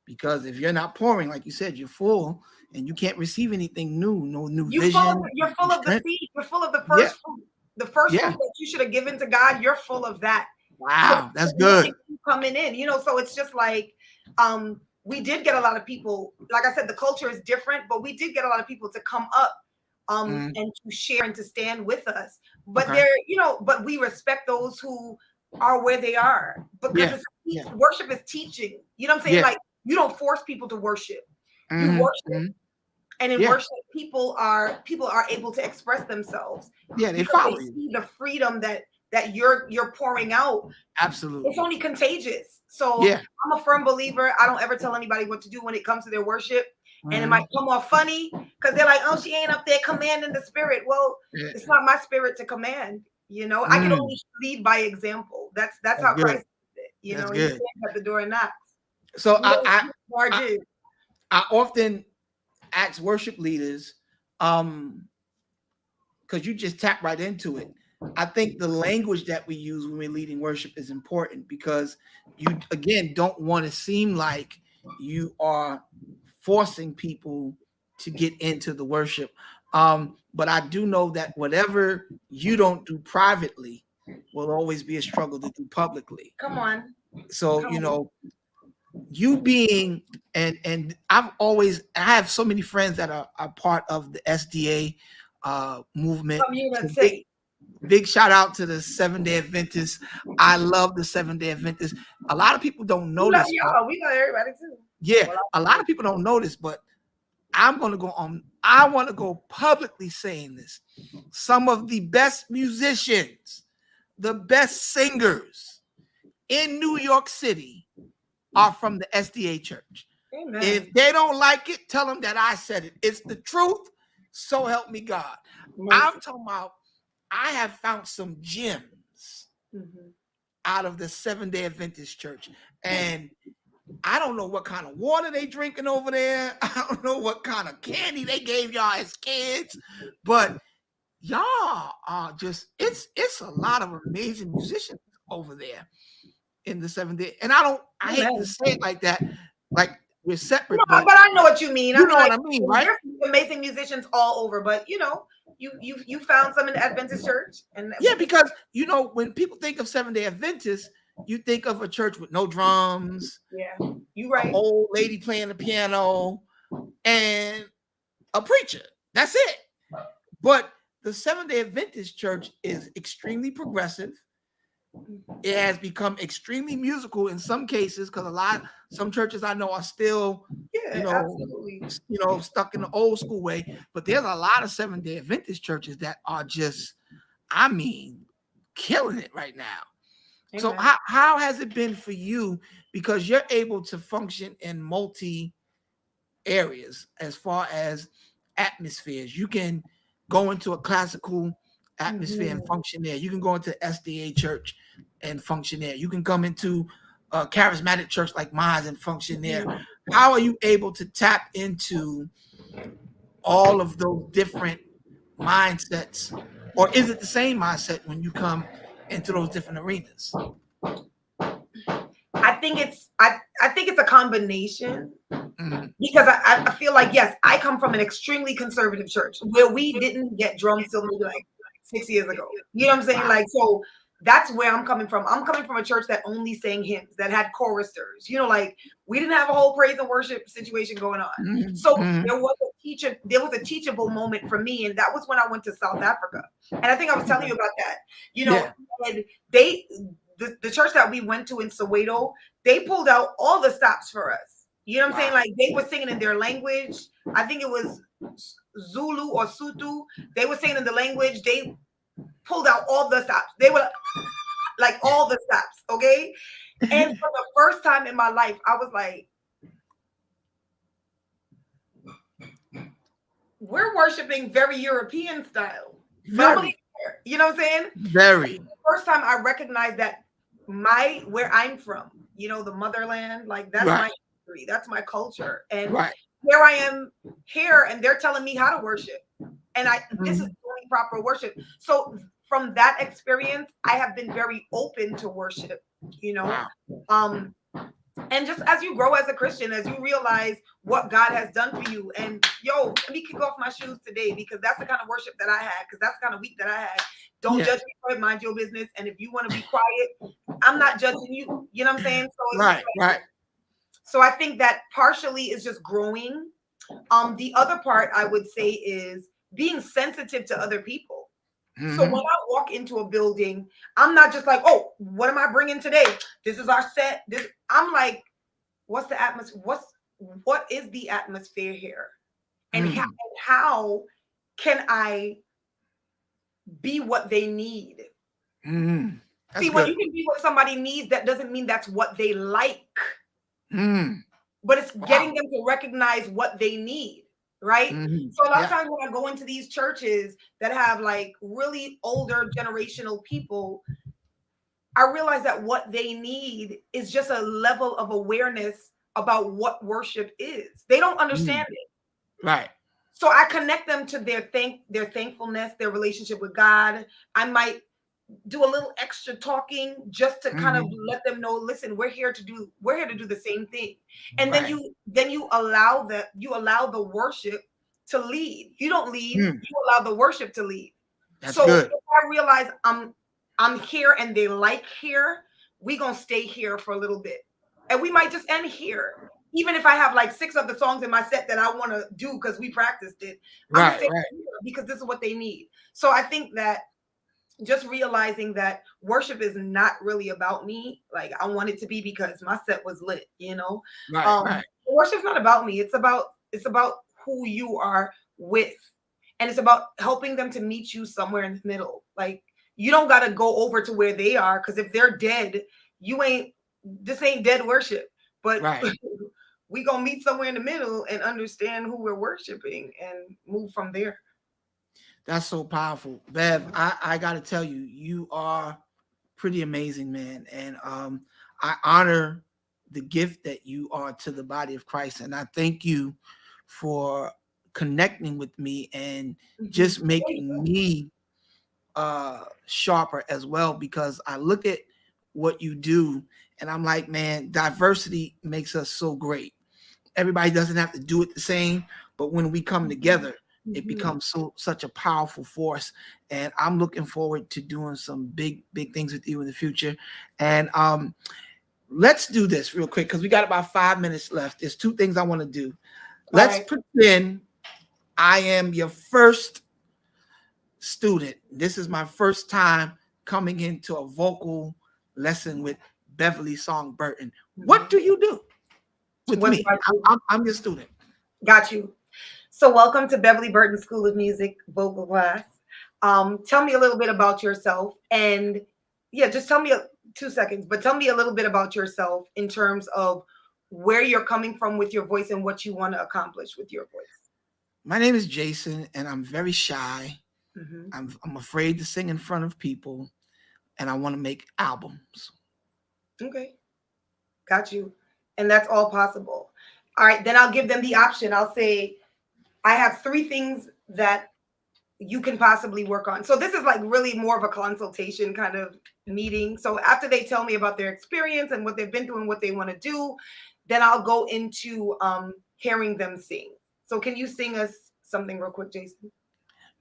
Because if you're not pouring, like you said, you're full and you can't receive anything new, no new vision. You're full of the seed. You're full of the first fruit. The first fruit that you should have given to God, you're full of that. Wow, that's good. Coming in, so it's just like, we did get a lot of people, like I said, the culture is different, but we did get a lot of people to come up and to share and to stand with us. But but we respect those who are where they are, because worship is teaching. You know what I'm saying? Like, you don't force people to worship. You worship. And in worship, people are able to express themselves. Yeah, they follow you. See the freedom that you're pouring out. Absolutely. It's only contagious. So I'm a firm believer. I don't ever tell anybody what to do when it comes to their worship. And it might come off funny because they're like, oh, she ain't up there commanding the spirit. Well, it's not my spirit to command. I can only lead by example. That's how Christ did it. He stands at the door and knocks. So I often ask worship leaders, because you just tap right into it. I think the language that we use when we're leading worship is important, because you, again, don't want to seem like you are forcing people to get into the worship. But I do know that whatever you don't do privately will always be a struggle to do publicly. Come on. So, you being, and I have so many friends that are part of the SDA movement. So big shout out to the 7-Day Adventists. I love the 7-Day Adventists. A lot of people don't know this. We know everybody too. Yeah, a lot of people don't know this, but I'm going to go on. I want to go publicly saying this. Some of the best musicians, the best singers in New York City are from the SDA church. Amen. If they don't like it, tell them that I said it. It's the truth. So help me God. I'm talking about, I have found some gems out of the 7-Day Adventist church. And I don't know what kind of water they drinking over there. I don't know what kind of candy they gave y'all as kids, but y'all are just it's a lot of amazing musicians over there in the Seventh Day. And I hate to Amen. say it like that, like we're No, separate, but but I know what you mean. I you mean, know what like I mean, right? there's amazing musicians all over, but you found some in the Adventist church, and Yeah, because when people think of Seventh Day Adventists, you think of a church with no drums, yeah, you an right. old lady playing the piano, and a preacher. That's it. But the Seventh Day Adventist church is extremely progressive. It has become extremely musical in some cases because some churches I know are still, you Yeah, know, absolutely. stuck in the old school way. But there's a lot of Seventh Day Adventist churches that are just, I mean, killing it right now. So Amen. how has it been for you? Because you're able to function in multi areas as far as atmospheres. You can go into a classical atmosphere and Mhm. function there. You can go into SDA church and function there. You can come into a charismatic church like mine and function there. Mhm. How are you able to tap into all of those different mindsets? Or is it the same mindset when you come into those different arenas? I think it's a combination Mhm. because I feel like yes, I come from an extremely conservative church where we didn't get drums till maybe like 6 years ago. You know what I'm saying? Wow. Like so that's where I'm coming from. I'm coming from a church that only sang hymns, that had choristers. Like we didn't have a whole praise and worship situation going on. Mhm. So Mhm. there was a teachable moment for me, and that was when I went to South Africa. And I think I was telling you about that. Yeah. And they the church that we went to in Soweto, they pulled out all the stops for us. You know what I'm saying? Wow. Like they were singing in their language. I think it was Zulu or Sutu. They were singing in the language. They pulled out all the stops. They were like all the stops. Okay. And for the first time in my life, I was like, we're worshiping very European style. But I'm gonna leave Very, it there. You know what I'm saying? very. The first time I recognized that where I'm from, the motherland, like that's Right. my history, that's my culture. And Right. here I am here, and they're telling me how to worship. And this is Mhm. only proper worship. So from that experience, I have been very open to worship, you know. Wow. Um, and just as you grow as a Christian, as you realize what God has done for you, and let me kick off my shoes today because that's the kind of worship that I had, because that's the kind of week that I had. Don't Yeah. judge me for it, mind your business. And if you want to be quiet, I'm not judging you. You know what I'm saying? So it's just Right. Right. so I think that partially is just growing. The other part I would say is being sensitive to other people. So when Mhm. I walk into a building, I'm not just like, oh, what am I bringing today? This is our set. I'm like, what's the atmosphere? What is the atmosphere here? And Mm. how can I be what they need? Mm. That's See, when good. you can be what somebody needs, that doesn't mean that's what they like, Mm. but it's Wow. getting them to recognize what they need, right? Mhm. So a lot of Yeah. times when I go into these churches that have like really older generational people, I realize that what they need is just a level of awareness about what worship is. They don't Mm. understand it. Right. So I connect them to their thankfulness, their relationship with God. I might do a little extra talking just to kind of Mhm. let them know, listen, we're here to do the same thing. And then Right. you allow the worship to lead. You don't lead, Mm. you allow the worship to lead. That's So good. if I realize I'm here and they like here, we gonna stay here for a little bit. And we might just end here. Even if I have like 6 other songs in my set that I want to do because we practiced it, I'm gonna Right. stay Right. here because this is what they need. So I think that just realizing that worship is not really about me. Like I want it to be because my set was lit. Right. Right. Worship's not about me. It's about who you are with. And it's about helping them to meet you somewhere in the middle. Like you don't gotta go over to where they are, because if they're dead, you ain't this ain't dead worship. But Right. we gonna meet somewhere in the middle and understand who we're worshiping and move from there. That's so powerful, Bev. I got to tell you, you are pretty amazing, man, and I honor the gift that you are to the body of Christ, and I thank you for connecting with me and just Mhm. There you making go. me sharper as well, because I look at what you do and I'm like, man, diversity makes us so great. Everybody doesn't have to do it the same, but when we come Mhm. together, it Mhm. becomes such a powerful force. And I'm looking forward to doing some big things with you in the future. And let's do this real quick because we got about 5 minutes left. There's two things I want to do. All Let's right. pretend I am your first student. This is my first time coming into a vocal lesson with Beverly Song Burton. What Mhm. do you do with What do me? I do? I'm your student. Got you. So, welcome to Beverly Burton School of Music vocal class. Tell me a little bit about yourself, and yeah, just tell me 2 seconds, but tell me a little bit about yourself in terms of where you're coming from with your voice and what you want to accomplish with your voice. My name is Jason, and I'm very shy. Hmm. I'm afraid to sing in front of people, and I want to make albums. Okay, got you. And that's all possible. All right, then I'll give them the option. I'll say, I have three things that you can possibly work on. So this is like really more of a consultation kind of meeting. So after they tell me about their experience and what they've been through and what they want to do, then I'll go into hearing them sing. So can you sing us something real quick, Jason?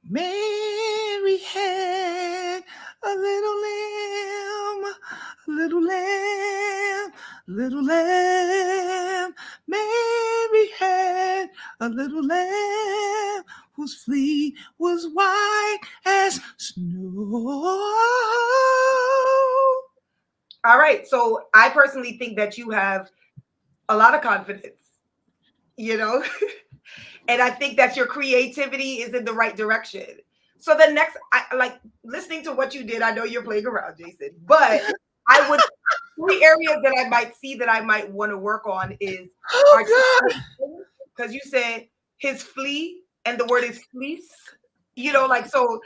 Mary had a little lamb, a little lamb, little lamb. Mary had a little lamb whose fleece was white as snow. All right. So I personally think that you have a lot of confidence, you know, and I think that your creativity is in the right direction. So the next, I like listening to what you did. I know you're playing around, Jason, but I would, three areas that I might see that I might want to work on is Oh God! articulation, because you said his flea and the word is fleece. Like so.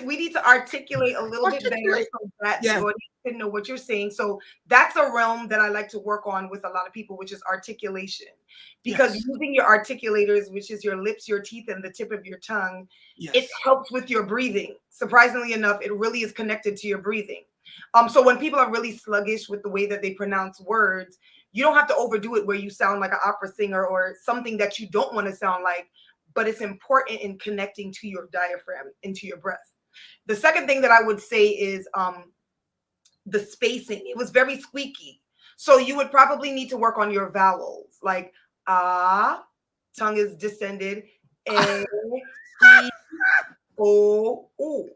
We need to articulate a little bit better Articulate. so that the Yes, audience can know what you're saying. So that's a realm that I like to work on with a lot of people, which is articulation. Because yes, using your articulators, which is your lips, your teeth, and the tip of your tongue, it yes. helps with your breathing. Surprisingly enough, it really is connected to your breathing. So when people are really sluggish with the way that they pronounce words, you don't have to overdo it where you sound like an opera singer or something that you don't want to sound like, but it's important in connecting to your diaphragm, into your breath. The second thing that I would say is the spacing. It was very squeaky. So you would probably need to work on your vowels, like ah, tongue is descended, a, e, o, u.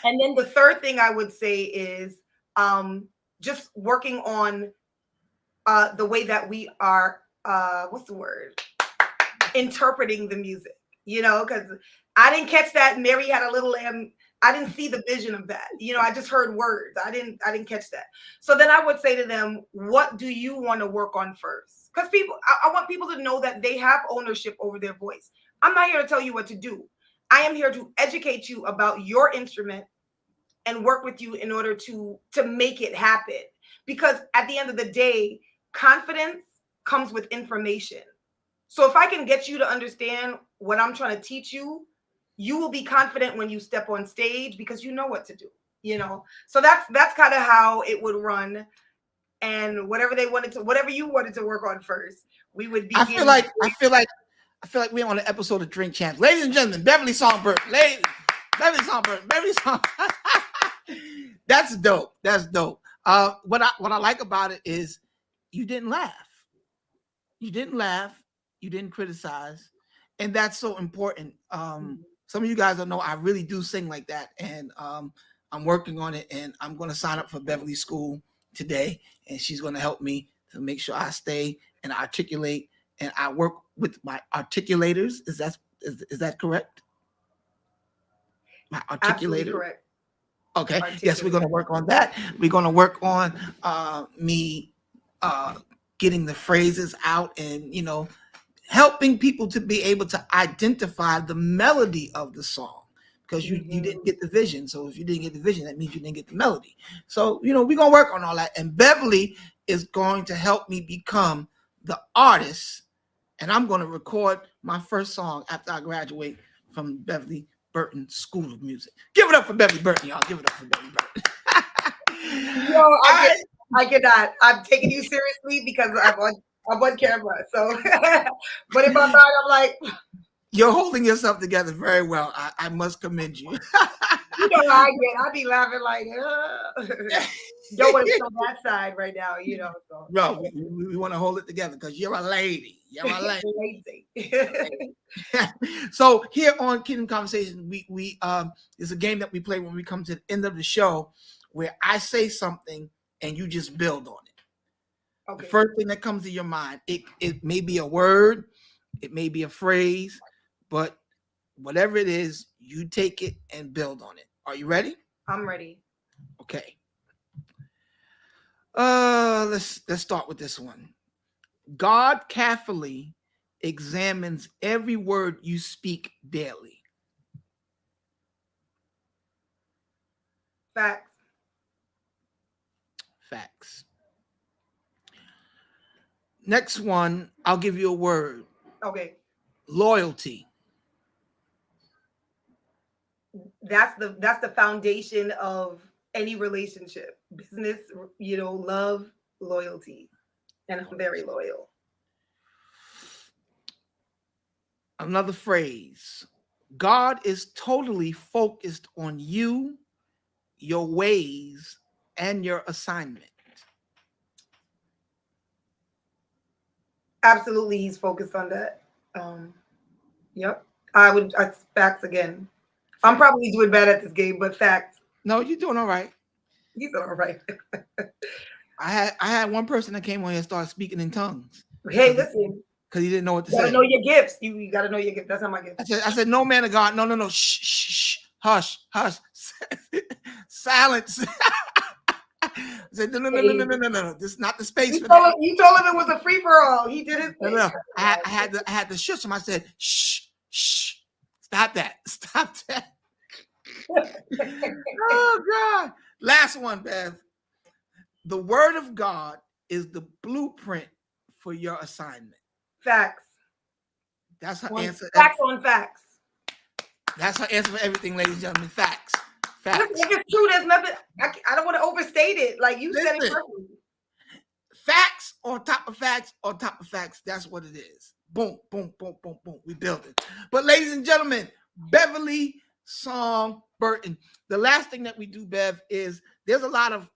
And then the third thing I would say is just working on the way that we are, what's the word? Interpreting the music, because I didn't catch that Mary had a little lamb. I didn't see the vision of that. I just heard words. I didn't catch that. So then I would say to them, what do you want to work on first? Because I want people to know that they have ownership over their voice. I'm not here to tell you what to do. I am here to educate you about your instrument and work with you in order to make it happen. Because at the end of the day, confidence comes with information. So if I can get you to understand what I'm trying to teach you, you will be confident when you step on stage because you know what to do. So that's kind of how it would run. And whatever you wanted to work on first, we would I feel begin. like I feel like I feel like we're on an episode of Drink Champs. Ladies and gentlemen, Beverly Songbird. Beverly Songbird. Beverly Song. That's dope. That's dope. What I like about it is you didn't laugh. You didn't laugh. You didn't criticize, and that's so important. Some of you guys don't know I really do sing like that, and I'm working on it. And I'm going to sign up for Beverly School today, and she's going to help me to make sure I stay and articulate. And I work with my articulators. Is that correct? My Absolutely articulator. correct. Okay. Yes, we're Articulate. going to work on that. We're going to work on me uh, getting the phrases out, and helping people to be able to identify the melody of the song, because you didn't Mhm. get the vision. So if you didn't get the vision, that means you didn't get the melody. So we're gonna work on all that, and Beverly is going to help me become the artist and I'm going to record my first song after I graduate from Beverly Burton School of Music. Give it up for Beverly Burton, y'all. Give it up for Beverly Burton. Yo, I cannot. I'm taking you seriously because I'm on camera. So, but in my mind, I'm like, you're holding yourself together very well. I must commend you. you know how I get. I be laughing like, don't want to show that side right now, you know. So. No, we want to hold it together because you're a lady. You're a lady. So here on Kingdom Conversations, we it's a game that we play when we come to the end of the show, where I say something and you just build on it. Okay. The first thing that comes to your mind, it may be a word, it may be a phrase, but whatever it is, you take it and build on it. Are you ready? I'm ready. Okay. Let's start with this one. God carefully examines every word you speak daily. Facts. Facts. Next one, I'll give you a word. Okay. Loyalty. That's the foundation of any relationship. Business, you know, love, loyalty. And I'm very loyal. Another phrase. God is totally focused on you, your ways, and your assignment. Absolutely, he's focused on that. Yep. Facts again. I'm probably doing bad at this game, but facts. No, you're doing all right. You're doing all right. I had one person that came on here and started speaking in tongues. Hey, listen. Because he didn't know what to say. You gotta know your gifts. You gotta know your gifts. That's not my gift. I said, no man of God. No. Shh, shh, shh. Hush, hush. Silence. I said, no. This is not the space for that. You told him it was a free for all. He did it. No. I had to shush him. I said, shh, shh. Stop that. Oh God. Last one, Bev. The word of God is the blueprint for your assignment. Facts. That's her answer. Facts on facts. That's her answer for everything, ladies and gentlemen. Facts. If it's true, there's nothing. I don't want to overstate it. Like you said it perfectly. Facts on top of facts on top of facts. That's what it is. Boom, boom, boom, boom, boom. We built it. But ladies and gentlemen, Beverly Song Burton. The last thing that we do, Bev, is there's a lot of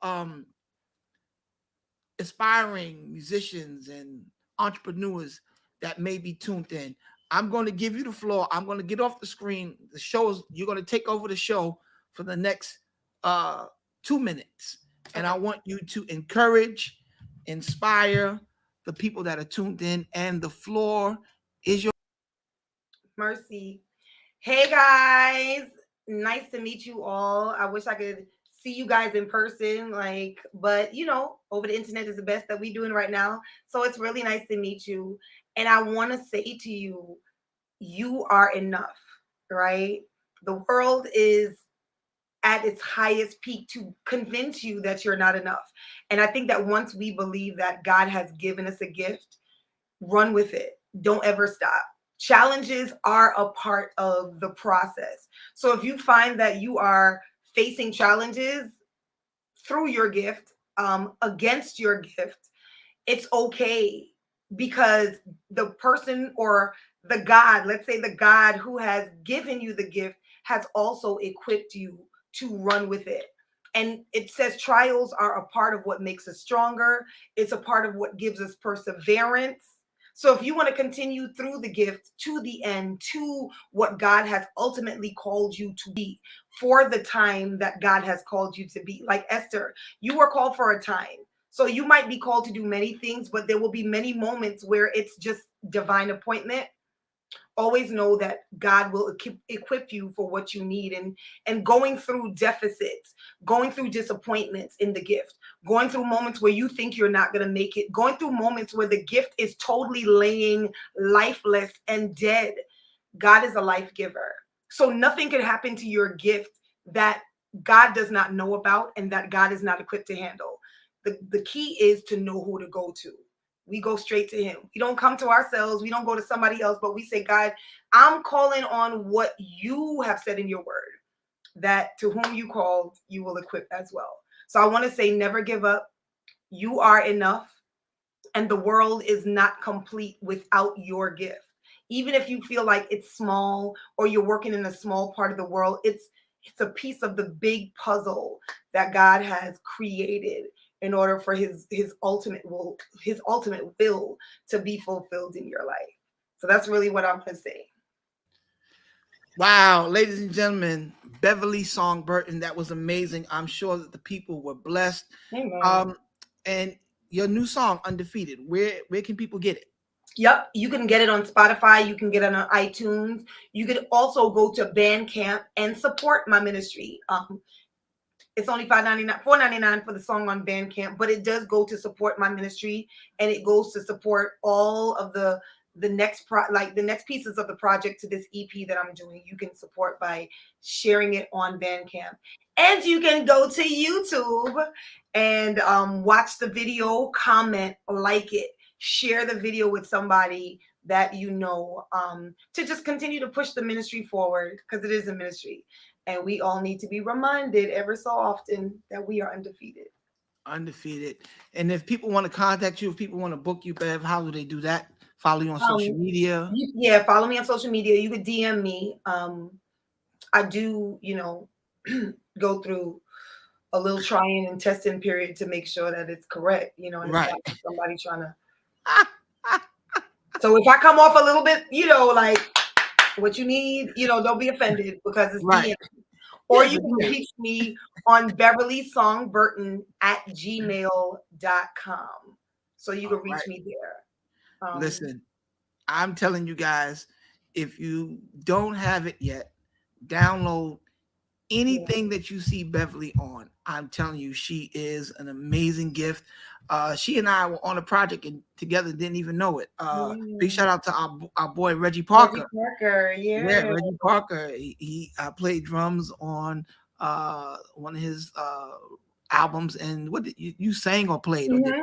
aspiring musicians and entrepreneurs that may be tuned in. I'm going to give you the floor. I'm going to get off the screen. The shows, you're going to take over the show for the next 2 minutes. And I want you to encourage, inspire the people that are tuned in. And the floor is yours. Mercy. Hey guys. Nice to meet you all. I wish I could see you guys in person, but you know, over the internet is the best that we're doing right now. So it's really nice to meet you. And I want to say to you, you are enough, right? The world is at its highest peak to convince you that you're not enough. And I think that once we believe that God has given us a gift, run with it. Don't ever stop. Challenges are a part of the process. So if you find that you are facing challenges through your gift, against your gift, it's okay, because the person or the God, let's say the God who has given you the gift, has also equipped you to run with it. And it says trials are a part of what makes us stronger. It's a part of what gives us perseverance. So if you want to continue through the gift to the end, to what God has ultimately called you to be, for the time that God has called you to be, like Esther, you were called for a time. So you might be called to do many things, but there will be many moments where it's just divine appointment. Always know that God will equip you for what you need, and going through deficits, going through disappointments in the gift, going through moments where you think you're not going to make it, going through moments where the gift is totally laying lifeless and dead. God is a life giver. So nothing can happen to your gift that God does not know about and that God is not equipped to handle. The key is to know who to go to. we go straight to him. We don't come to ourselves. We don't go to somebody else, but we say, God, I'm calling on what you have said in your word, that to whom you called, you will equip as well. So I want to say, never give up. You are enough, and the world is not complete without your gift. Even if you feel like it's small or you're working in a small part of the world, it's a piece of the big puzzle that God has created in order for his ultimate will to be fulfilled in your life. So that's really what I'm gonna say. Wow, ladies and gentlemen, Beverly Song Burton, that was amazing. I'm sure that the people were blessed. Amen. And your new song, Undefeated, where can people get it? Yep, you can get it on Spotify. You can get it on iTunes. You could also go to Bandcamp and support my ministry. It's only $5.99, $4.99 for the song on Bandcamp, but it does go to support my ministry, and it goes to support all of the next pieces of the project to this EP that I'm doing. You can support by sharing it on Bandcamp, and you can go to YouTube and watch the video, comment, like it, share the video with somebody that you know, to just continue to push the ministry forward, because it is a ministry. And we all need to be reminded ever so often that we are undefeated. Undefeated. And if people want to contact you, if people want to book you, Bev, how do they do that? Follow you on social media? Yeah, follow me on social media. You could DM me. I do, go through a little trying and testing period to make sure that it's correct, and it's Right. not somebody trying to. So if I come off a little bit, like what you need, don't be offended, because it's Right. DM. Or Yes, you can yeah. reach me on BeverlySongBurton@gmail.com. So you can All reach right. me there. Listen, I'm telling you guys, if you don't have it yet, download anything that you see Beverly on. I'm telling you, she is an amazing gift. She and I were on a project and together, didn't even know it. Big shout out to our boy Reggie Parker. Reggie Parker, Yeah, yeah. Reggie Parker. He played drums on one of his albums. And what did you sang or played? Or did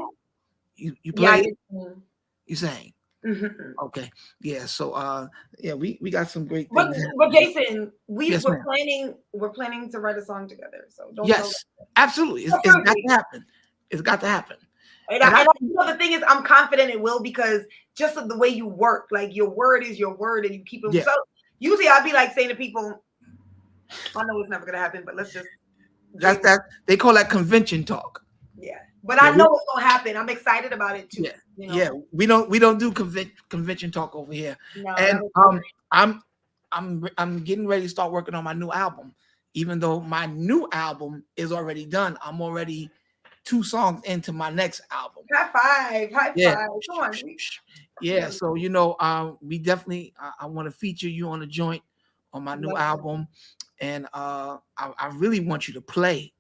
you Yeah, I played? did sing. You sang. Mhm. Okay. Yeah. So yeah, we got some great But things but happening. Jason, Yes, ma'am. we're planning to write a song together. So don't tell Yes, absolutely. It's got them. to happen. It's got to happen. And And I the thing is, I'm confident it will, because just of the way you work, like your word is your word, and you keep it. Yeah. So usually I'd be like saying to people, I know it's never gonna happen, but let's just dream. that they call that convention talk. Yeah, but I know it's gonna happen. I'm excited about it too. Yeah. Yeah. We don't do convention talk over here. No, And I'm getting ready to start working on my new album. Even though my new album is already done, I'm already 2 songs into my next album. High five. Yeah. Come on. Yeah. So we definitely I want to feature you on a joint on my new album, and I really want you to play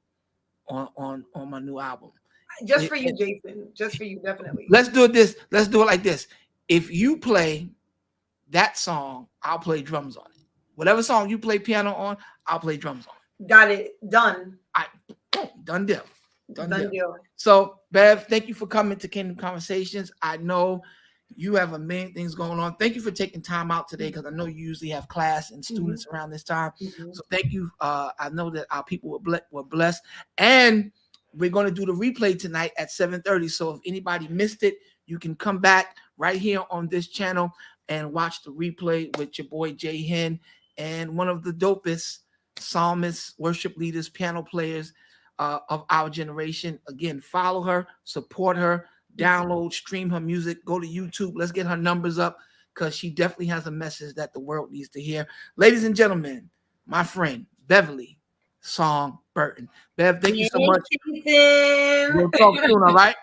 on my new album. Just for you, Jason. Just for you, definitely. Let's do it like this. If you play that song, I'll play drums on it. Whatever song you play piano on, I'll play drums on it. Got it. Done. Done deal. Done deal. So, Bev, thank you for coming to Kingdom Conversations. I know you have a million things going on. Thank you for taking time out today, because I know you usually have class and students around this time. So thank you. I know that our people were blessed. And we're going to do the replay tonight at 7:30. So if anybody missed it, you can come back right here on this channel and watch the replay with your boy Jay Hen, and one of the dopest psalmists, worship leaders, piano players of our generation. Again, follow her, support her, download, stream her music, go to YouTube. Let's get her numbers up, because she definitely has a message that the world needs to hear. Ladies and gentlemen, my friend Beverly Song Burton. Bev, thank you so much. We'll talk soon, all right?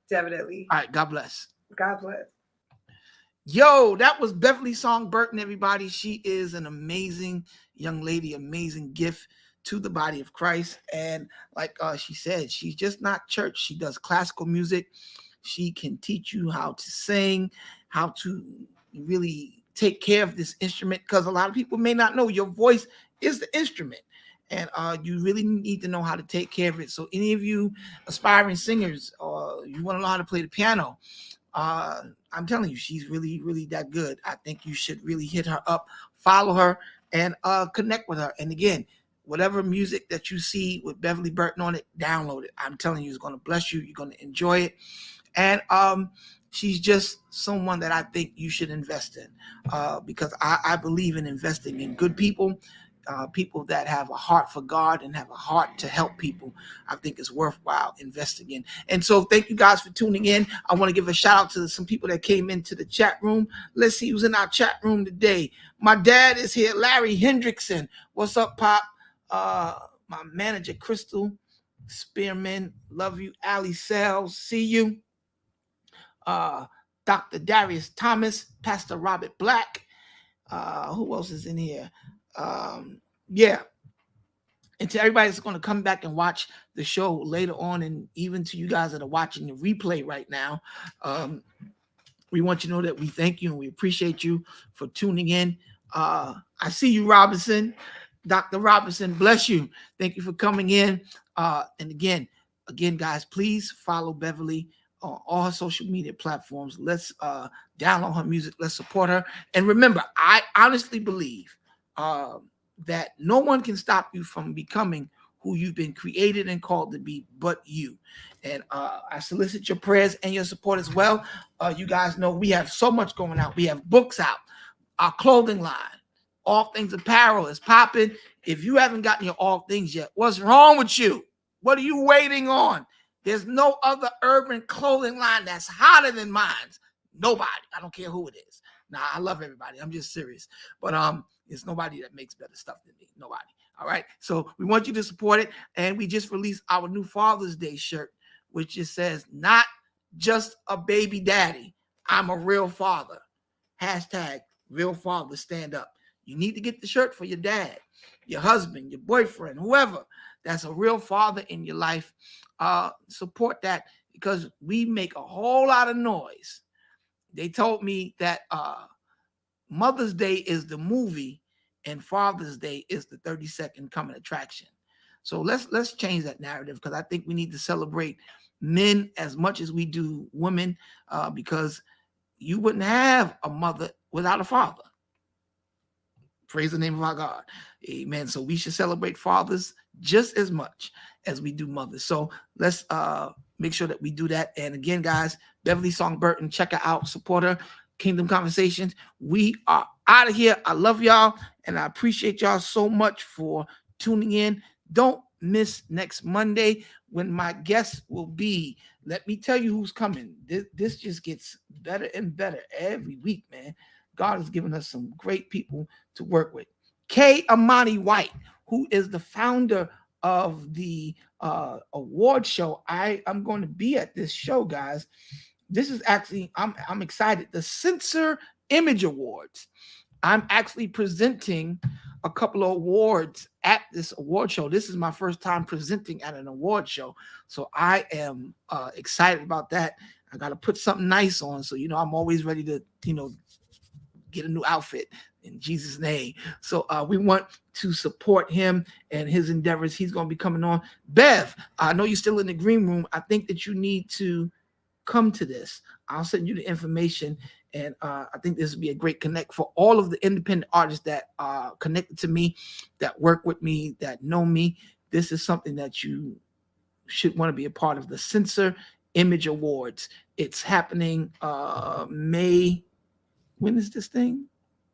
Definitely. All right, God bless. God bless. Yo, that was Beverly Song Burton, everybody. She is an amazing young lady, amazing gift to the body of Christ. And like she said, she's just not church. She does classical music. She can teach you how to sing, how to really take care of this instrument, because a lot of people may not know your voice is the instrument. and you really need to know how to take care of it. So any of you aspiring singers, or you want to learn how to play the piano, uh, I'm telling you, she's really, really that good. I think you should really hit her up, follow her, and connect with her. And again, whatever music that you see with Beverly Burton on it, download it. I'm telling you, it's going to bless you. You're going to enjoy it. And she's just someone that I think you should invest in, because I believe in investing in good people, people that have a heart for God and have a heart to help people. I think it's worthwhile investing in. And so thank you guys for tuning in. I want to give a shout out to some people that came into the chat room. Let's see who's in our chat room today. My dad is here, Larry Hendrickson. What's up, Pop? My manager, Crystal Spearman. Love you. Ali Sells. See you. Dr. Darius Thomas, Pastor Robert Black. Who else is in here? Yeah. And to everybody that's going to come back and watch the show later on, and even to you guys that are watching the replay right now, we want you to know that we thank you and we appreciate you for tuning in. I see you, Robinson. Dr. Robinson, bless you. Thank you for coming in. And again, guys, please follow Beverly on all her social media platforms. Let's download her music. Let's support her. And remember, I honestly believe that no one can stop you from becoming who you've been created and called to be but you. And I solicit your prayers and your support as well. You guys know we have so much going out. We have books out, our clothing line, All Things Apparel is popping. If you haven't gotten your All Things yet, what's wrong with you? What are you waiting on? There's no other urban clothing line that's hotter than mine. Nobody. I don't care who it is. Nah, I love everybody. I'm just serious. But there's nobody that makes better stuff than me. Nobody. All right. So we want you to support it. And we just released our new Father's Day shirt, which just says, not just a baby daddy. I'm a real father. Hashtag real father stand up. You need to get the shirt for your dad, your husband, your boyfriend, whoever that's a real father in your life. Support that, because we make a whole lot of noise. They told me that Mother's Day is the movie and Father's Day is the 30-second coming attraction. So let's change that narrative, because I think we need to celebrate men as much as we do women, because you wouldn't have a mother without a father. Praise the name of our God. Amen. So we should celebrate fathers just as much as we do mothers. So let's make sure that we do that. And again, guys, Beverly Song Burton, check her out, support her. Kingdom Conversations. We are out of here. I love y'all, and I appreciate y'all so much for tuning in. Don't miss next Monday when my guest will be. Let me tell you who's coming. This just gets better and better every week, man. God has given us some great people to work with. K. Amani White, who is the founder of the award show. I'm going to be at this show, guys. This is actually, I'm excited. The Censor Image Awards. I'm actually presenting a couple of awards at this award show. This is my first time presenting at an award show. So I am excited about that. I got to put something nice on. So, I'm always ready to, get a new outfit in Jesus' name. So we want to support him and his endeavors. He's going to be coming on. Bev, I know you're still in the green room. I think that you need to come to this. I'll send you the information. And I think this would be a great connect for all of the independent artists that are connected to me, that work with me, that know me. This is something that you should want to be a part of, the Censor Image Awards. It's happening May. When is this thing?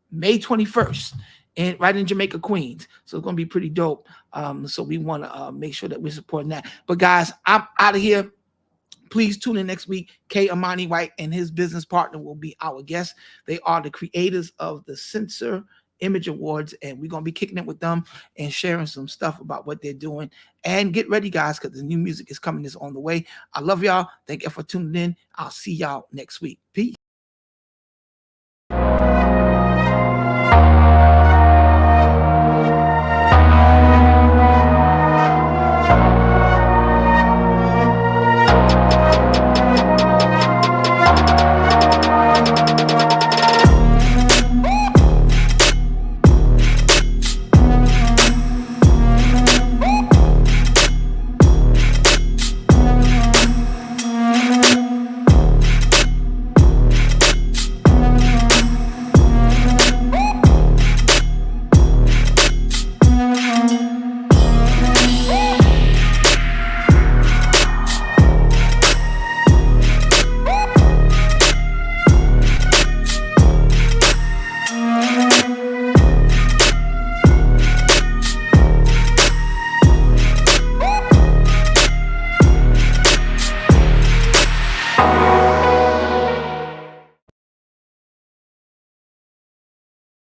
May 21st, and right in Jamaica, Queens. So it's going to be pretty dope. So we want to make sure that we're supporting that. But guys, I'm out of here. Please tune in next week. K. Amani White and his business partner will be our guests. They are the creators of the Censor Image Awards, and we're going to be kicking it with them and sharing some stuff about what they're doing. And get ready, guys, because the new music is coming. Is on the way. I love y'all. Thank you for tuning in. I'll see y'all next week. Peace.